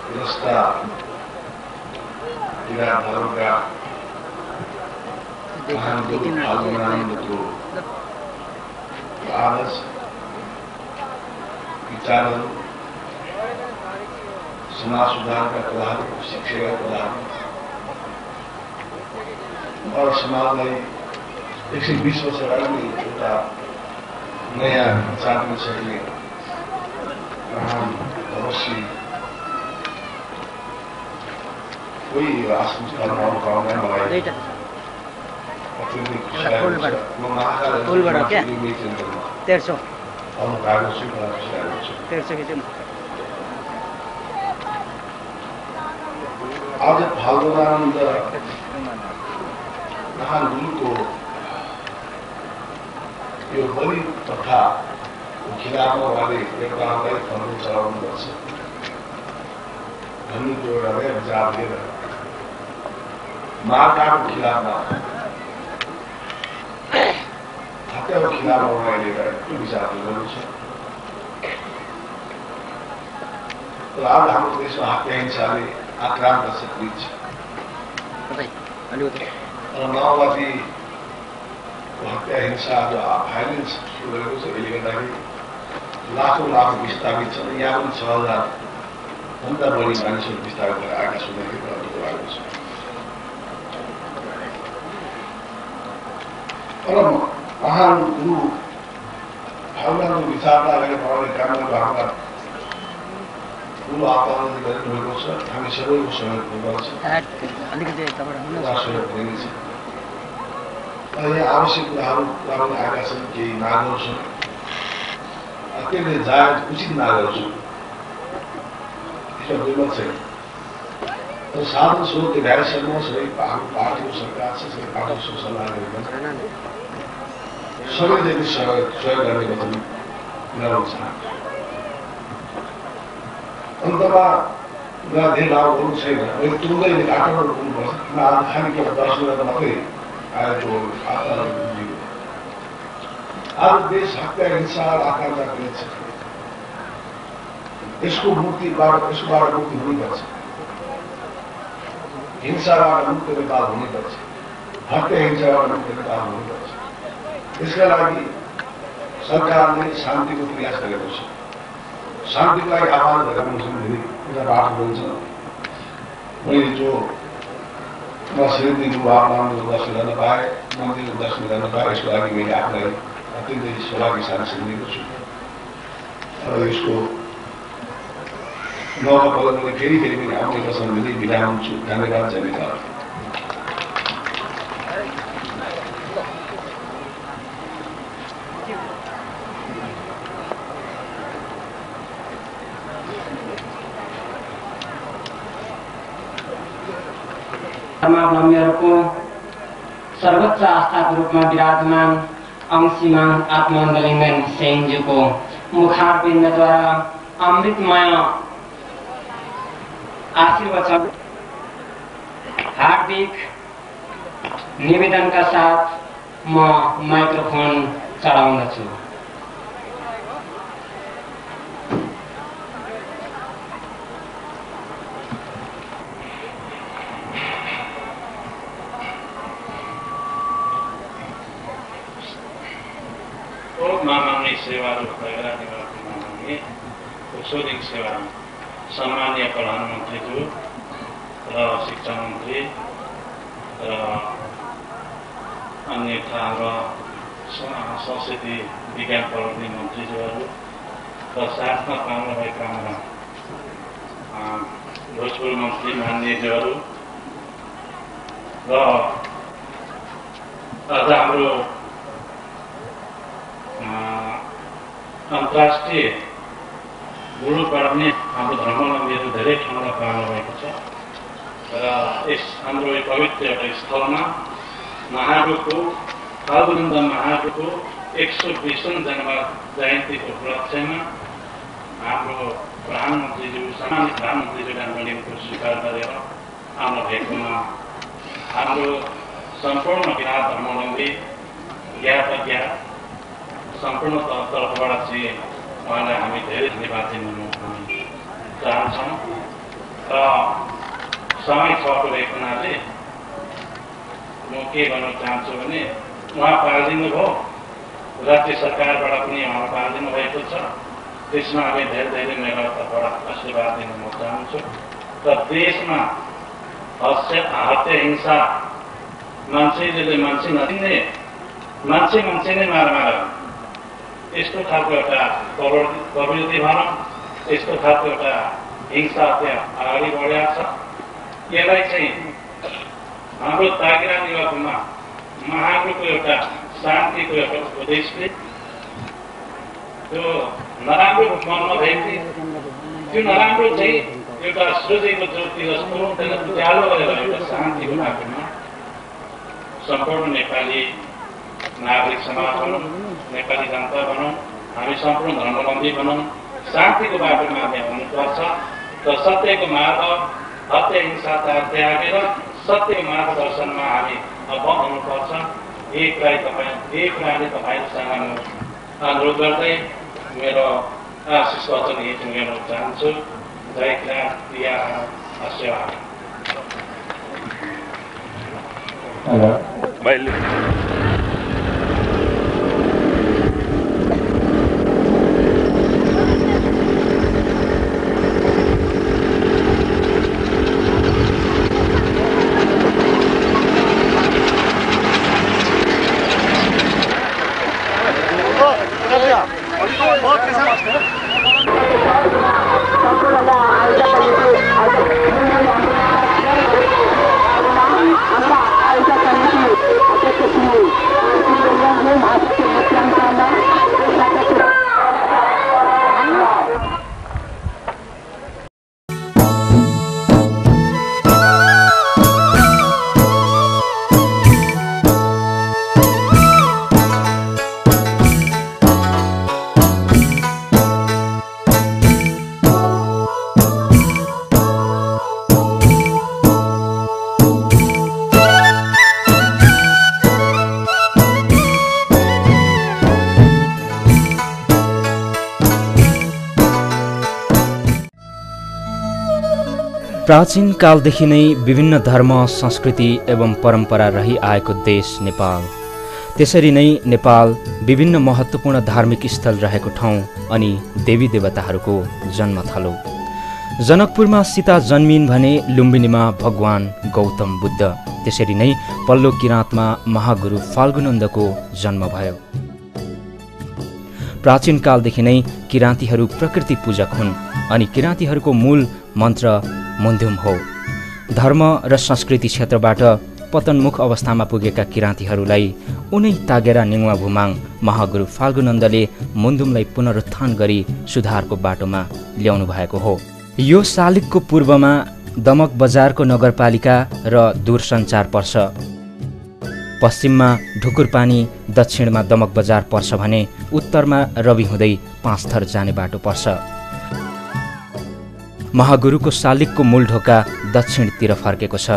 व्यवस्था किरातहरूका महान आगमनानन्दको आदर्श विचारहरू समाज सुधारका कलाहरू शिक्षाका कलाहरू और समाजलाई 120 वर्ष अगाडि एउटा नयाँ चार्न सक्ने महान अवश्य कोही राजसंस्थानमा आउनु पाउँदा मलाई अत्यन्तै खुसी लागेको छ। म महाकाल केन्द्रमा 1300 आउनु पाएको छु, मलाई खुसी लागेको छ। 1300 खिच्यौँ। आज फाल्गुनानन्द महागुरुको यो बलि तथा खिलाफमा उहाँले देवतालाई फन्नु चलाउनुपर्छ भन्नेको एउटा नयाँ विचार लिएर मार्काको खिलाफमा हत्याको खिलाफमा उहाँले एउटा विचार गर्नु छ। तर आज हाम्रो देशमा हत्या हिंसाले आक्रान्त सक्रिय छ र माओवादीको हत्या हिंसा जो भाइलेन्स सुरु गरेको छ। यसले गर्दाखेरि लाखौँ विस्थापित छन्। यहाँ पनि 6000 भन्दा बढी मानिसहरू विस्थापित भएर आएका सुनेको भएको छ। तर महान गुरु भावनाको विचारलाई अगाडि बढाउने काममा हाम्रा ठुलो आह्वान गरिरहेको छ। हामी सबैको सहयोग हुनुपर्छ, सहयोग दिनेछ। यहाँ आवश्यक कुराहरू पनि आएका छन्, केही मागहरू छन्, अत्यन्तै जायज उचित मागहरू छन्, यसमा दुईमत छैन। तर साधन स्रोत भ्याएसम्म सबै पार्टीको सरकार छ, सबै पार्टीको सल्लाह गरेर सबैले सहयोग गर्ने वचन गराउँछ। अन्तमा धेरै लाभ गर्नु छैन। अहिले तुरुन्तै आक्रमण गर्नुपर्छ। आज खाने केवल 10 मिनट मात्रै आएको आज देश हत्या हिंसा आकांक्षा गरिन्छ। यसबाट मुक्ति हुनुपर्छ। हिंसाबाट मुक्त नेपाल हुनुपर्छ। हत्या हिंसाबाट मुक्त नेपाल हुनुपर्छ। यसका लागि सरकारले शान्तिको प्रयास गरेको छ। शान्तिको लागि आह्वान गरेको पूजापाठ हुन्छ। मैले जो श्रीदेवीको आह्वानको दर्शन गर्न पाएँ, मन्दिरको दर्शन गर्न पाएँ, यसको लागि मैले आफूलाई अत्यन्तै सौभाग्य साथ सम्झेको छु। र यसको नवपल्ट मैले फेरि पनि आउने कसम दिँदै बिदा हुन्छु। धन्यवाद। जय नेपाल। धर्मावलम्बीहरूको सर्वोच्च आस्थाको रूपमा विराजमान अंशीमान आत्मानन्दलिङ्गन सेनज्यूको मुखारबिन्दद्वारा अमृतमय आशीर्वचन हार्दिक निवेदनका साथ म माइक्रोफोन चढाउँदछु। माननीय सेवाहरू उत्सोधिक सेवा सम्मानीय प्रधानमन्त्रीज्यू र शिक्षा मन्त्री र अन्यथा हाम्रा संस्कृति विज्ञान प्रविधि मन्त्रीज्यूहरू र साथमा पाउनुभएका हाम्रा भोजपुर मन्त्री मान्यज्यूहरू र अझ हाम्रो अन्तर्राष्ट्रिय गुरु पढ्ने हाम्रो धर्मावलम्बीहरू धेरै ठाउँमा पाउनुभएको छ र यस हाम्रो पवित्र एउटा स्थलमा महाडुको फाल्गुनन्द महाडुको 120औं जन्म जयन्तीको उपलक्ष्यमा हाम्रो प्रधानमन्त्रीज्यू सम्मानित प्रधानमन्त्रीज्यूले हाम्रो निम्ति स्वीकार गरेर आउनु भएकोमा हाम्रो सम्पूर्ण किराँत धर्मावलम्बी ज्ञात अज्ञात सम्पूर्ण तर्फबाट चाहिँ उहाँलाई हामी धेरै धन्यवाद दिन चाहन्छौँ। र समय छको भएको हुनाले म के भन्न चाहन्छु भने उहाँ पालिदिनु भयो, राज्य सरकारबाट पनि उहाँ पालिदिनु भएको छ। त्यसमा हामी धेरै मेरो तर्फबाट आशीर्वाद दिन म चाहन्छु। र देशमा हत्या हिंसा मान्छेले मान्छे नदिने मान्छे नै मार यस्तो खालको एउटा प्रवृत्ति भनौँ, यस्तो खालको एउटा हिंसा त्यहाँ अगाडि बढेको छ। यसलाई चाहिँ हाम्रो तागेरा निवासमा महागुरुको एउटा शान्तिको एउटा उपदेशले त्यो नराम्रो मनमा भएको त्यो नराम्रो चाहिँ एउटा सोचेको ज्योति जस्तो त्यसलाई उज्यालो गरेर एउटा शान्तिको बाटोमा सम्पूर्ण नेपाली नागरिक समाज भनौँ, नेपाली जनता भनौँ, हामी सम्पूर्ण धर्मावलम्बी भनौँ, शान्तिको बाटोमा हामी हुनुपर्छ र सत्यको मार्ग हत्या हिंसाचार त्यागेर सत्यको मार्गदर्शनमा हामी अभ्यास हुनुपर्छ। यही कुराले तपाईँहरूसँग म अनुरोध गर्दै मेरो आशिष वचन यही टुङ्ग्याउन चाहन्छु। जय किराँत प्रिया सेवा। प्राचीन कालदेखि नै विभिन्न धर्म, संस्कृति एवं परम्परा रही आएको देश नेपाल। त्यसरी नै नेपाल विभिन्न महत्त्वपूर्ण धार्मिक स्थल रहेको ठाउँ अनि देवी देवताहरूको जन्मथलो। जनकपुरमा सीता जन्मिन् भने लुम्बिनीमा भगवान गौतम बुद्ध, त्यसरी नै पल्लो किराँतमा महागुरु फाल्गुनन्दको जन्म भयो। प्राचीन कालदेखि नै किराँतीहरू प्रकृति पूजक हुन् अनि किराँतीहरूको मूल मन्त्र मुन्धुम हो। धर्म र संस्कृति क्षेत्रबाट पतनमुख अवस्थामा पुगेका किराँतीहरूलाई उनै तागेरा निङवा भुमाङ महागुरु फाल्गुनन्दले मुन्धुमलाई पुनरुत्थान गरी सुधारको बाटोमा ल्याउनु भएको हो। यो शालिगको पूर्वमा दमक बजारको नगरपालिका र दूरसञ्चार पर्छ। पश्चिममा ढुकुरपानी, दक्षिणमा दमक बजार पर्छ भने उत्तरमा रवि हुँदै पाँचथर जाने बाटो पर्छ। महागुरुको शालिगको मूल ढोका दक्षिणतिर फर्केको छ।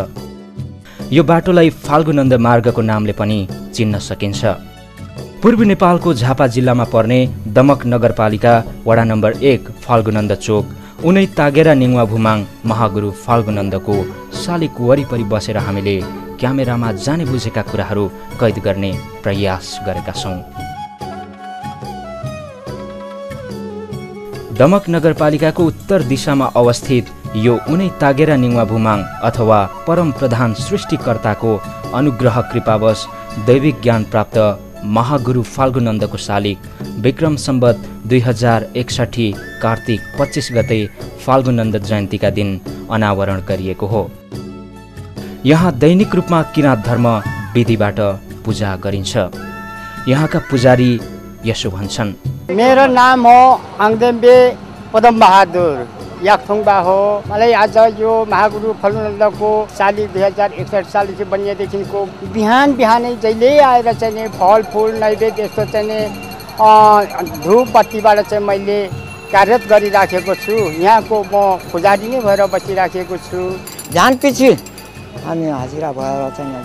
यो बाटोलाई फाल्गुनन्द मार्गको नामले पनि चिन्न सकिन्छ। पूर्वी नेपालको झापा जिल्लामा पर्ने दमक नगरपालिका वडा नम्बर 1 फाल्गुनन्द चोक उनै तागेरा निङवा भुमाङ महागुरु फाल्गुनन्दको शालिग वरिपरि बसेर हामीले क्यामेरामा जाने बुझेका कुराहरू कैद गर्ने प्रयास गरेका छौँ। दमक नगरपालिकाको उत्तर दिशामा अवस्थित यो उनै तागेरा निङवा भुमाङ अथवा परम प्रधान सृष्टिकर्ताको अनुग्रह कृपावश दैविक ज्ञान प्राप्त महागुरु फाल्गुनन्दको शालिग विक्रम सम्वत 2061 कार्तिक 25 गते फाल्गुनन्द जयन्तीका दिन अनावरण गरिएको हो। यहाँ दैनिक रूपमा किराँत धर्म विधिबाट पूजा गरिन्छ। यहाँका पुजारी यसो भन्छन्। मेरो नाम हो आङदेम्बे पदम बहादुर याकथुङबा हो। मलाई आज यो महागुरु फाल्गुनन्दको शालिग 2061 सालदेखि बनिएदेखिको बिहान बिहानै जहिले आएर चाहिँ फलफुल नैवेद्य यस्तो चाहिँ धुप बत्तीबाट चाहिँ मैले कार्यरत गरिराखेको छु। यहाँको म पुजारी नै भएर बसिराखेको छु। जान पछि हामी हाजिरा भएर चाहिँ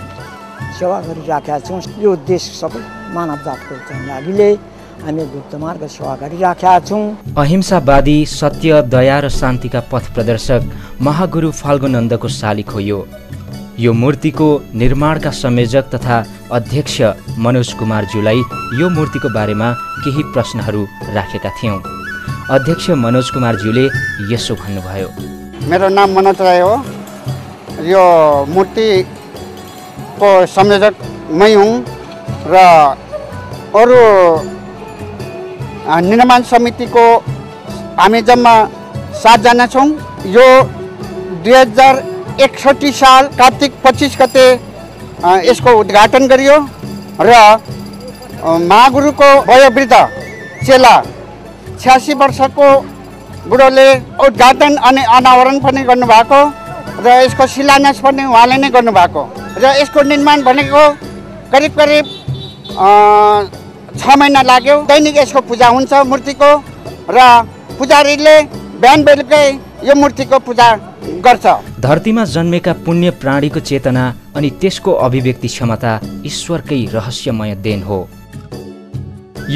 सेवा गरिराखेका छौँ। यो देश सबै मानव जातको चाहिँ लागिले हामी गुप्त मार्ग सेवा गरिराखेका छौँ। अहिंसावादी, सत्य, दया र शान्तिका पथ प्रदर्शक महागुरु फाल्गुनन्दको शालिग हो यो मूर्तिको निर्माणका संयोजक तथा अध्यक्ष मनोज कुमारज्यूलाई यो मूर्तिको बारेमा केही प्रश्नहरू राखेका थियौँ। अध्यक्ष मनोज कुमारज्यूले यसो भन्नुभयो। मेरो नाम मनोज राय हो। यो मूर्तिको संयोजक मै हुँ र अरू निर्माण समितिको हामी जम्मा 7 जना छौँ। यो 2061 2061 साल कार्तिक 25 गते यसको उद्घाटन गरियो र महागुरुको वयोवृद्ध चेला 86 वर्षको बुढोले उद्घाटन अनि अनावरण पनि गर्नुभएको र यसको शिलान्यास पनि उहाँले नै गर्नुभएको र यसको निर्माण भनेको करिब 6 महिना लाग्यो। दैनिक यसको पूजा हुन्छ मूर्तिको र पुजारीले बिहान बेलुकै यो मूर्तिको पूजा गर्छ। धरतीमा जन्मेका पुण्य प्राणीको चेतना अनि त्यसको अभिव्यक्ति क्षमता ईश्वरकै रहस्यमय देन हो।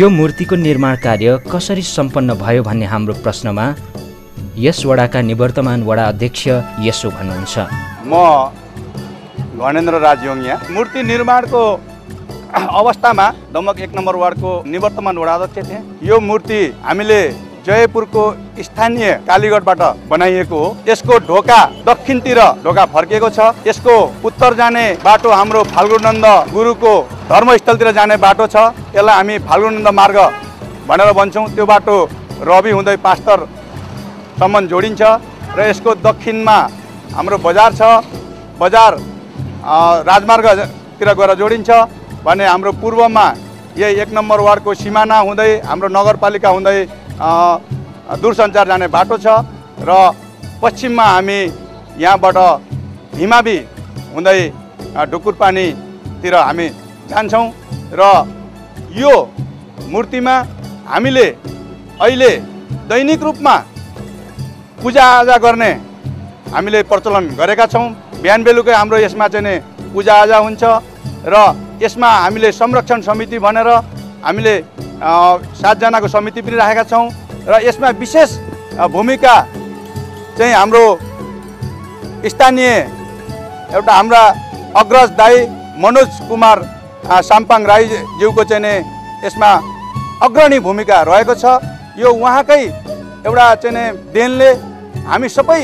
यो मूर्तिको निर्माण कार्य कसरी सम्पन्न भयो भन्ने हाम्रो प्रश्नमा यस वडाका निवर्तमान वडा अध्यक्ष यसो भन्नुहुन्छ। म गणेन्द्र राज योङिया मूर्ति निर्माणको अवस्थामा दमक 1 नम्बर वार्डको निवर्तमान वडा अध्यक्ष थिए। यो मूर्ति हामीले जयपुरको स्थानीय कालीगढबाट बनाइएको हो। यसको ढोका दक्षिणतिर ढोका फर्किएको छ। यसको उत्तर जाने बाटो हाम्रो फाल्गुनन्द गुरुको धर्मस्थलतिर जाने बाटो छ। यसलाई हामी फाल्गुनन्द मार्ग भनेर भन्छौँ। त्यो बाटो रवि हुँदै पास्टरसम्म जोडिन्छ र यसको दक्षिणमा हाम्रो बजार छ। बजार राजमार्गतिर गएर जोडिन्छ भने हाम्रो पूर्वमा यही 1 नम्बर वार्डको सिमाना हुँदै हाम्रो नगरपालिका हुँदै दूरसञ्चार जाने बाटो छ र पश्चिममा हामी यहाँबाट हिमावी हुँदै ढुकुरपानीतिर हामी जान्छौँ र यो मूर्तिमा हामीले अहिले दैनिक रूपमा पूजाआजा गर्ने हामीले प्रचलन गरेका छौँ। बिहान बेलुकै हाम्रो यसमा चाहिँ पूजाआजा हुन्छ र यसमा हामीले संरक्षण समिति भनेर हामीले 7 जनाको समिति पनि राखेका छौँ र यसमा विशेष भूमिका चाहिँ हाम्रो स्थानीय एउटा हाम्रा अग्रज दाई मनोज कुमार साम्पाङ राईज्यूको चाहिँ यसमा अग्रणी भूमिका रहेको छ। यो उहाँकै एउटा चाहिँ देनले हामी सबै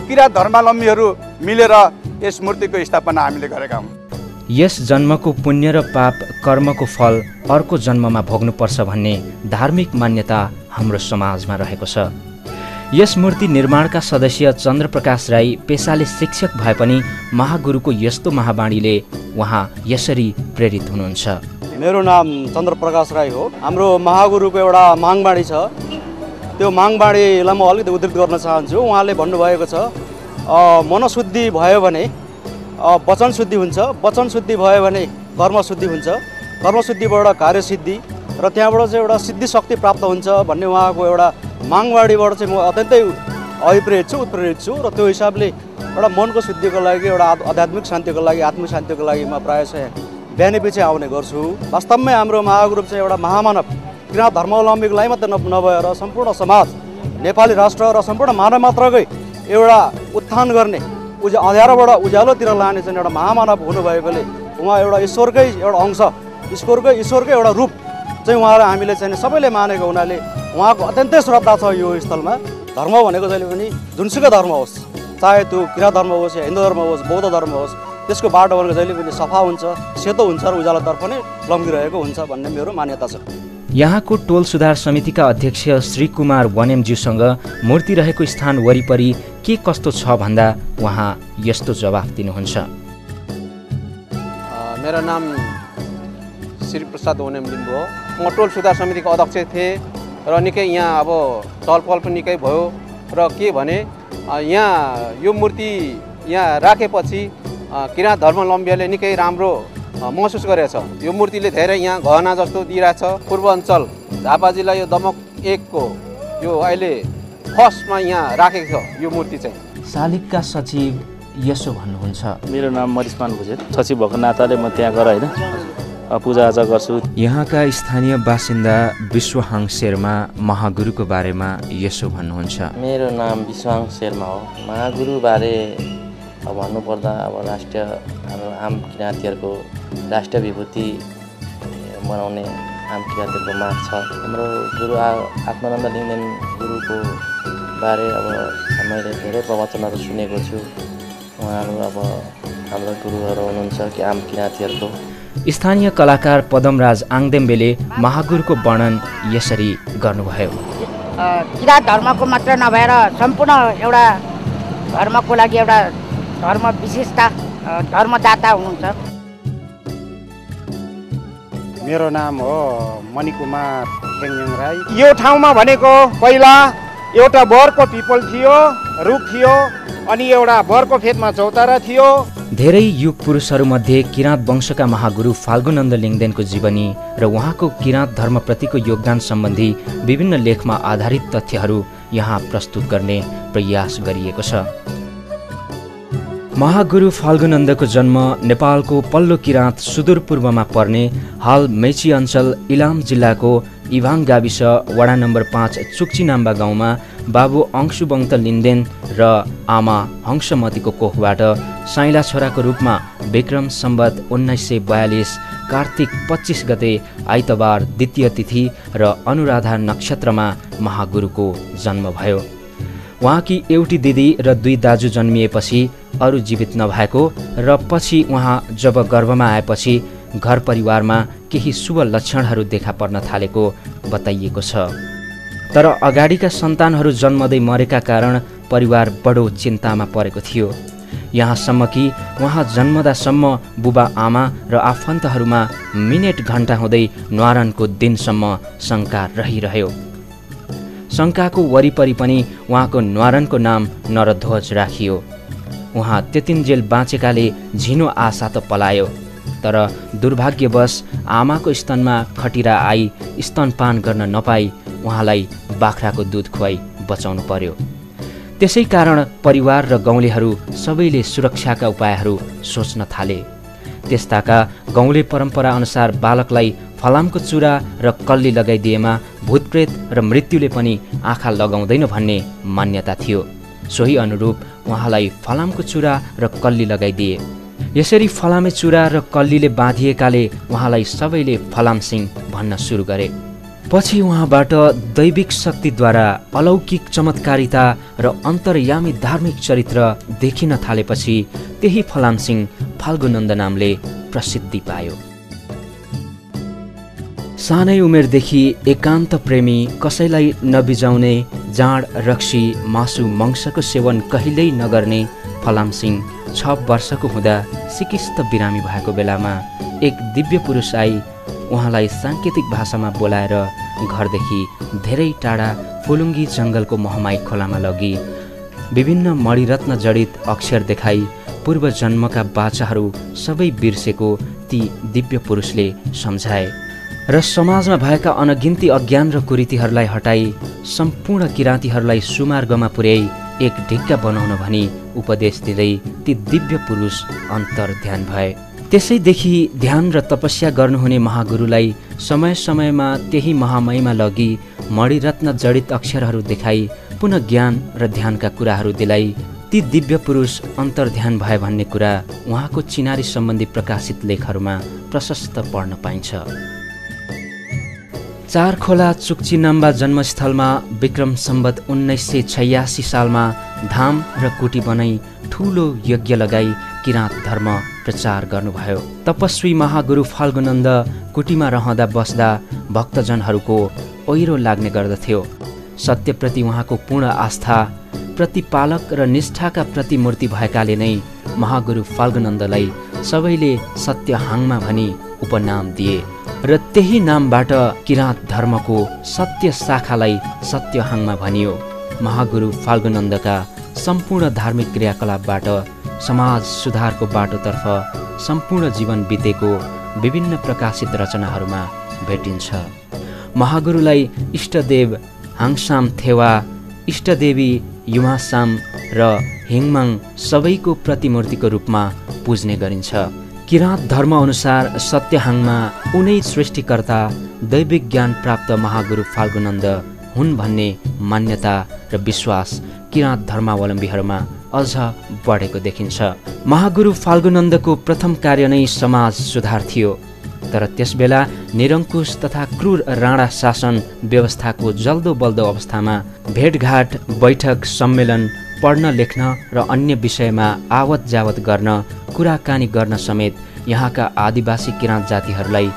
किराँत धर्मावलम्बीहरू मिलेर यस मूर्तिको स्थापना हामीले गरेका हौँ। यस जन्मको पुण्य र पाप कर्मको फल अर्को जन्ममा भोग्नुपर्छ भन्ने धार्मिक मान्यता हाम्रो समाजमा रहेको छ। यस मूर्ति निर्माणका सदस्य चन्द्रप्रकाश राई पेसाले शिक्षक भए पनि महागुरुको यस्तो महावाणीले उहाँ यसरी प्रेरित हुनुहुन्छ। मेरो नाम चन्द्रप्रकाश राई हो। हाम्रो महागुरुको एउटा मागबाणी छ। त्यो मागबाणीलाई म अलिकति उद्धृत गर्न चाहन्छु। उहाँले भन्नुभएको छ मनोशुद्धि भयो भने वचन शुद्धि हुन्छ, वचन शुद्धि भयो भने कर्म शुद्धि हुन्छ, कर्म शुद्धिबाट कार्य सिद्धि र त्यहाँबाट चाहिँ एउटा सिद्धि शक्ति प्राप्त हुन्छ भन्ने उहाँको एउटा मागबाणीबाट चाहिँ म अत्यन्तै अभिप्रेरित छु, उत्प्रेरित छु र त्यो हिसाबले एउटा मनको शुद्धिको लागि, एउटा आध्यात्मिक शान्तिको लागि, आत्मिक शान्तिको लागि म प्रायः चाहिँ बिहानै पछि आउने गर्छु। वास्तवमै हाम्रो महागुरु चाहिँ एउटा महामानव किराँत धर्मावलम्बीको लागि मात्र नभएर सम्पूर्ण समाज, नेपाली राष्ट्र र सम्पूर्ण मानव मात्रकै एउटा उत्थान गर्ने, अँध्यारोबाट उज्यालोतिर लाने चाहिँ एउटा महामानव हुनुभएकोले उहाँ एउटा ईश्वरकै एउटा अंश, ईश्वरकै एउटा रूप चाहिँ उहाँलाई हामीले चाहिँ सबैले मानेको हुनाले उहाँको अत्यन्तै श्रद्धा छ यो स्थलमा। धर्म भनेको जहिले पनि जुनसुकै धर्म होस्, चाहे त्यो किराँत धर्म होस् या हिन्दू धर्म होस्, बौद्ध धर्म होस्, त्यसको बाटो भनेको जहिले पनि सफा हुन्छ, सेतो हुन्छ र उज्यालोतर्फ नै लम्किरहेको हुन्छ भन्ने मेरो मान्यता छ। यहाँको टोल सुधार समितिका अध्यक्ष श्री कुमार वनेमज्यूसँग मूर्ति रहेको स्थान वरिपरि के कस्तो छ भन्दा उहाँ यस्तो जवाफ दिनुहुन्छ। मेरो नाम श्री प्रसाद वनेम लिम्बू हो। म टोल सुधार समितिको अध्यक्ष थिएँ र निकै यहाँ अब छलफल पनि निकै भयो र के भने यहाँ यो मूर्ति यहाँ राखेपछि किराँत धर्मावलम्बीहरूले निकै राम्रो महसुस गरेको छ। यो मूर्तिले धेरै यहाँ गहना जस्तो दिइरहेछ। पूर्वाञ्चल झापा जिल्ला यो दमक 1 को यो अहिले फर्स्टमा यहाँ राखेको छ यो मूर्ति चाहिँ। शालिगका सचिव यसो भन्नुहुन्छ। मेरो नाम मरिसमान भुजेल, सचिव भएको नाताले म त्यहाँ गएर होइन पूजाआजा गर्छु। यहाँका स्थानीय बासिन्दा विश्वहाङ शेर्मा महागुरुको बारेमा यसो भन्नुहुन्छ। मेरो नाम विश्वहाङ शेर्मा हो। महागुरुबारे भन्नुपर्दा अब राष्ट्रिय हाम्रो आम किराँतीहरूको राष्ट्रिय विभूति मनाउने आम किराँतीहरूको माग छ। हाम्रो गुरु आत्मानन्द लिङ्गदेन गुरुको बारे अब मैले धेरै प्रवचनहरू सुनेको छु। उहाँहरू अब हाम्रो गुरुहरू हुनुहुन्छ कि आम किराँतीहरूको। स्थानीय कलाकार पदमराज आङदेम्बेले महागुरुको वर्णन यसरी गर्नुभयो। किराँत धर्मको मात्र नभएर सम्पूर्ण एउटा धर्मको लागि एउटा धर्म विशेषता धर्मदाता हुनुहुन्छ। मेरो नाम हो मणिकुमार खेङयाङ राई। यो ठाउँमा भनेको पहिला एउटा बरको पिपल थियो, रुख थियो, अनि एउटा बरको फेदमा चौतारा थियो। धेरै युग पुरुषहरूमध्ये किराँत वंशका महागुरु फाल्गुनन्द लिङ्गदेनको जीवनी र उहाँको किराँत धर्मप्रतिको योगदान सम्बन्धी विभिन्न लेखमा आधारित तथ्यहरू यहाँ प्रस्तुत गर्ने प्रयास गरिएको छ। महागुरु फाल्गुनन्दको जन्म नेपालको पल्लो किराँत सुदूरपूर्वमा पर्ने हाल मेची अञ्चल इलाम जिल्लाको इभाङ गाविस वडा नम्बर 5 चुक्चिनाम्बा गाउँमा बाबु अंशुबङ्त लिन्देन र आमा हंसमतीको कोखबाट साइला छोराको रूपमा विक्रम सम्वत 1942 कार्तिक 25 गते आइतबार द्वितीय तिथि र अनुराधा नक्षत्रमा महागुरुको जन्म भयो। उहाँकी एउटी दिदी र 2 दाजु जन्मिएपछि अरू जीवित नभएको र पछि उहाँ जब गर्भमा आएपछि घर परिवारमा केही शुभ लक्षणहरू देखा पर्न थालेको बताइएको छ। तर अगाडिका सन्तानहरू जन्मदै मरेका कारण परिवार बडो चिन्तामा परेको थियो। यहाँसम्म कि उहाँ जन्मदासम्म बुबा आमा र आफन्तहरूमा मिनेट घण्टा हुँदै न्वारानको दिनसम्म शङ्का रहिरह्यो। शङ्काको वरिपरि पनि उहाँको न्वारानको नाम नरध्वज राखियो। उहाँ त्यतिन्जेल बाँचेकाले झिनो आशा त पलायो, तर दुर्भाग्यवश आमाको स्तनमा खटिरा आई स्तनपान गर्न नपाई उहाँलाई बाख्राको दुध खुवाई बचाउनु पर्यो। त्यसै कारण परिवार र गाउँलेहरू सबैले सुरक्षाका उपायहरू सोच्न थाले। त्यस्ताका गाउँले परम्परा अनुसार बालकलाई फलामको चुरा र कल्ली लगाइदिएमा भूतप्रेत र मृत्युले पनि आँखा लगाउँदैन भन्ने मान्यता थियो। सोही अनुरूप उहाँलाई फलामको चुरा र कल्ली लगाइदिए। यसरी फलामे चुरा र कल्लीले बाँधिएकाले उहाँलाई सबैले फलाम सिंह भन्न सुरु गरे। पछि उहाँबाट दैविक शक्तिद्वारा अलौकिक चमत्कारिता र अन्तर्यामी धार्मिक चरित्र देखिन थालेपछि त्यही फलाम सिंह फाल्गुनन्द नामले प्रसिद्धि पायो। सानै उमेरदेखि एकान्त प्रेमी, कसैलाई नबिजाउने, जाँड रक्सी मासु मङ्सको सेवन कहिल्यै नगर्ने फलाम सिंह 6 वर्षको हुँदा सिकिस्त बिरामी भएको बेलामा एक दिव्य पुरुष आई उहाँलाई साङ्केतिक भाषामा बोलाएर घरदेखि धेरै टाढा फुलुङ्गी जङ्गलको महमाई खोलामा लगी विभिन्न मणिरत्न जडित अक्षर देखाई पूर्व जन्मका बाचाहरू सबै बिर्सेको ती दिव्य पुरुषले सम्झाए र समाजमा भएका अनगिन्ती अज्ञान र कुरीतिहरूलाई हटाई सम्पूर्ण किराँतीहरूलाई सुमार्गमा पुर्याई एक ढिक्का बनाउन भनी उपदेश दिँदै ती दिव्य पुरुष अन्तर ध्यान भए। त्यसैदेखि ध्यान र तपस्या गर्नुहुने महागुरुलाई समय समयमा त्यही महामयमा लगी मणिरत्न जडित अक्षरहरू देखाई पुनः ज्ञान र ध्यानका कुराहरू दिलाई ती दिव्य पुरुष अन्तर ध्यान भए भन्ने कुरा उहाँको चिनारी सम्बन्धी प्रकाशित लेखहरूमा प्रशस्त पढ्न पाइन्छ। चारखोला चुक्चिनाम्बा जन्मस्थलमा विक्रम सम्वत 1986 सालमा धाम र कुटी बनाई ठूलो यज्ञ लगाई किराँत धर्म प्रचार गर्नुभयो। तपस्वी महागुरु फाल्गुनन्द कुटीमा रहँदा बस्दा भक्तजनहरूको ओहिरो लाग्ने गर्दथ्यो। सत्यप्रति उहाँको पूर्ण आस्था, प्रतिपालक र निष्ठाका प्रतिमूर्ति भएकाले नै महागुरु फाल्गुनन्दलाई सबैले सत्यहाङमा भनी उपनाम दिए र त्यही नामबाट किराँत धर्मको सत्य शाखालाई सत्यहाङमा भनियो। महागुरु फाल्गुनन्दका सम्पूर्ण धार्मिक क्रियाकलापबाट समाज सुधारको बाटोतर्फ सम्पूर्ण जीवन बितेको विभिन्न प्रकाशित रचनाहरूमा भेटिन्छ। महागुरुलाई इष्टदेव हाङसाम थेवा, इष्टदेवी युमासाम र हिङमाङ सबैको प्रतिमूर्तिको रूपमा पुज्ने गरिन्छ। किराँत धर्म अनुसार सत्यहाङमा उनै सृष्टिकर्ता दैविक ज्ञान प्राप्त महागुरु फाल्गुनन्द हुन् भन्ने मान्यता र विश्वास किराँत धर्मावलम्बीहरूमा अझ बढेको देखिन्छ। महागुरु फाल्गुनन्दको प्रथम कार्य नै समाज सुधार थियो, तर त्यसबेला निरङ्कुश तथा क्रूर राणा शासन व्यवस्थाको जल्दो बल्दो अवस्थामा भेटघाट, बैठक, सम्मेलन, पढ्न लेख्न र अन्य विषयमा आवत जावत गर्न, कुराकानी गर्न समेत यहाँका आदिवासी किराँत जातिहरूलाई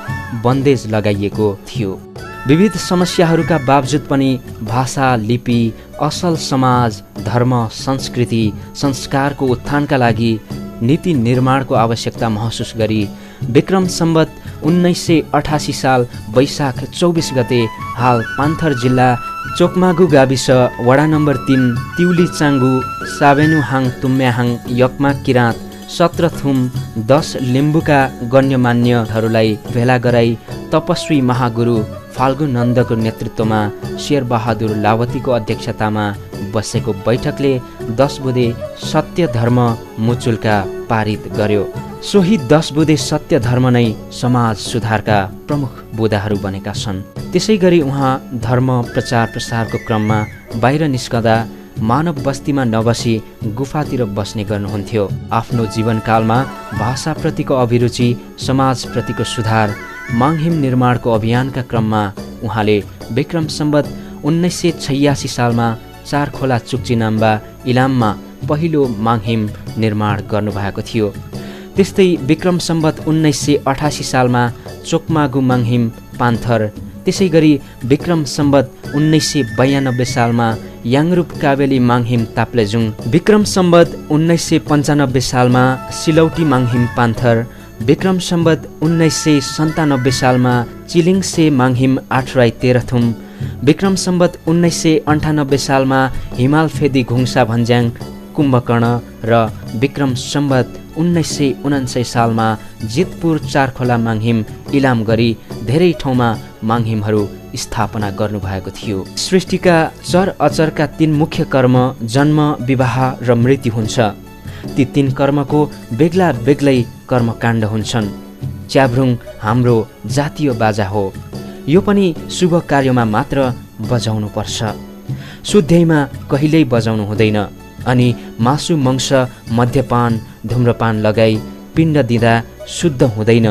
बन्देज लगाइएको थियो। विविध समस्याहरूका बावजुद पनि भाषा, लिपि, असल समाज, धर्म, संस्कृति, संस्कारको उत्थानका लागि नीति निर्माणको आवश्यकता महसुस गरी विक्रम सम्वत 1988 साल वैशाख 24 गते हाल पान्थर जिल्ला चोकमागु गाविस वडा नम्बर 3 तिउली चाङ्गु साबेनुहाङ तुम्याहाङ यक्मा किराँत 17 थुम 10 लिम्बुका गण्यमान्यहरूलाई भेला गराई तपस्वी महागुरु फाल्गु नन्दको नेतृत्वमा शेरबहादुर लावतीको अध्यक्षतामा बसेको बैठकले 10 बुँदे सत्य धर्म मुचुल्का पारित गर्यो। सोही 10 बुँदे सत्य धर्म नै समाज सुधारका प्रमुख बुँदाहरू बनेका छन्। त्यसै गरी उहाँ धर्म प्रचार प्रसारको क्रममा बाहिर निस्कँदा मानव बस्तीमा नबसी गुफातिर बस्ने गर्नुहुन्थ्यो। आफ्नो जीवनकालमा भाषाप्रतिको अभिरुचि, समाजप्रतिको सुधार, माङहिम निर्माणको अभियानका क्रममा उहाँले विक्रम सम्वत 1986 सालमा चारखोला चुक्चिनाम्बा इलाममा पहिलो माङहिम निर्माण गर्नुभएको थियो। त्यस्तै विक्रम सम्वत 1988 सालमा चोकमागु माङहिम पान्थर, त्यसै गरी विक्रम सम्वत 1992 सालमा याङरुप काबेली माङहिम ताप्लेजुङ, विक्रम सम्वत 1995 सालमा सिलौटी माङहिम पान्थर, विक्रम सम्वत 1997 सालमा चिलिङसे माङहिम आठराई तेह्रथुम, विक्रम सम्वत 1998 सालमा हिमाल फेदी घुङसा भन्ज्याङ कुम्भकर्ण र विक्रम सम्वत 1999 सालमा जितपुर चारखोला माङहिम इलाम गरी धेरै ठाउँमा माङहिमहरू स्थापना गर्नुभएको थियो। सृष्टिका चर अचरका 3 मुख्य कर्म जन्म, विवाह र मृत्यु हुन्छ। ती 3 कर्मको बेग्ला बेग्लै कर्मकाण्ड हुन्छन्। च्याब्रुङ हाम्रो जातीय बाजा हो। यो पनि शुभ कार्यमा मात्र बजाउनु पर्छ, शुद्धैमा कहिल्यै बजाउनु हुँदैन। अनि मासु, मांस, मद्यपान, धूम्रपान लगाई पिण्ड दिँदा शुद्ध हुँदैन।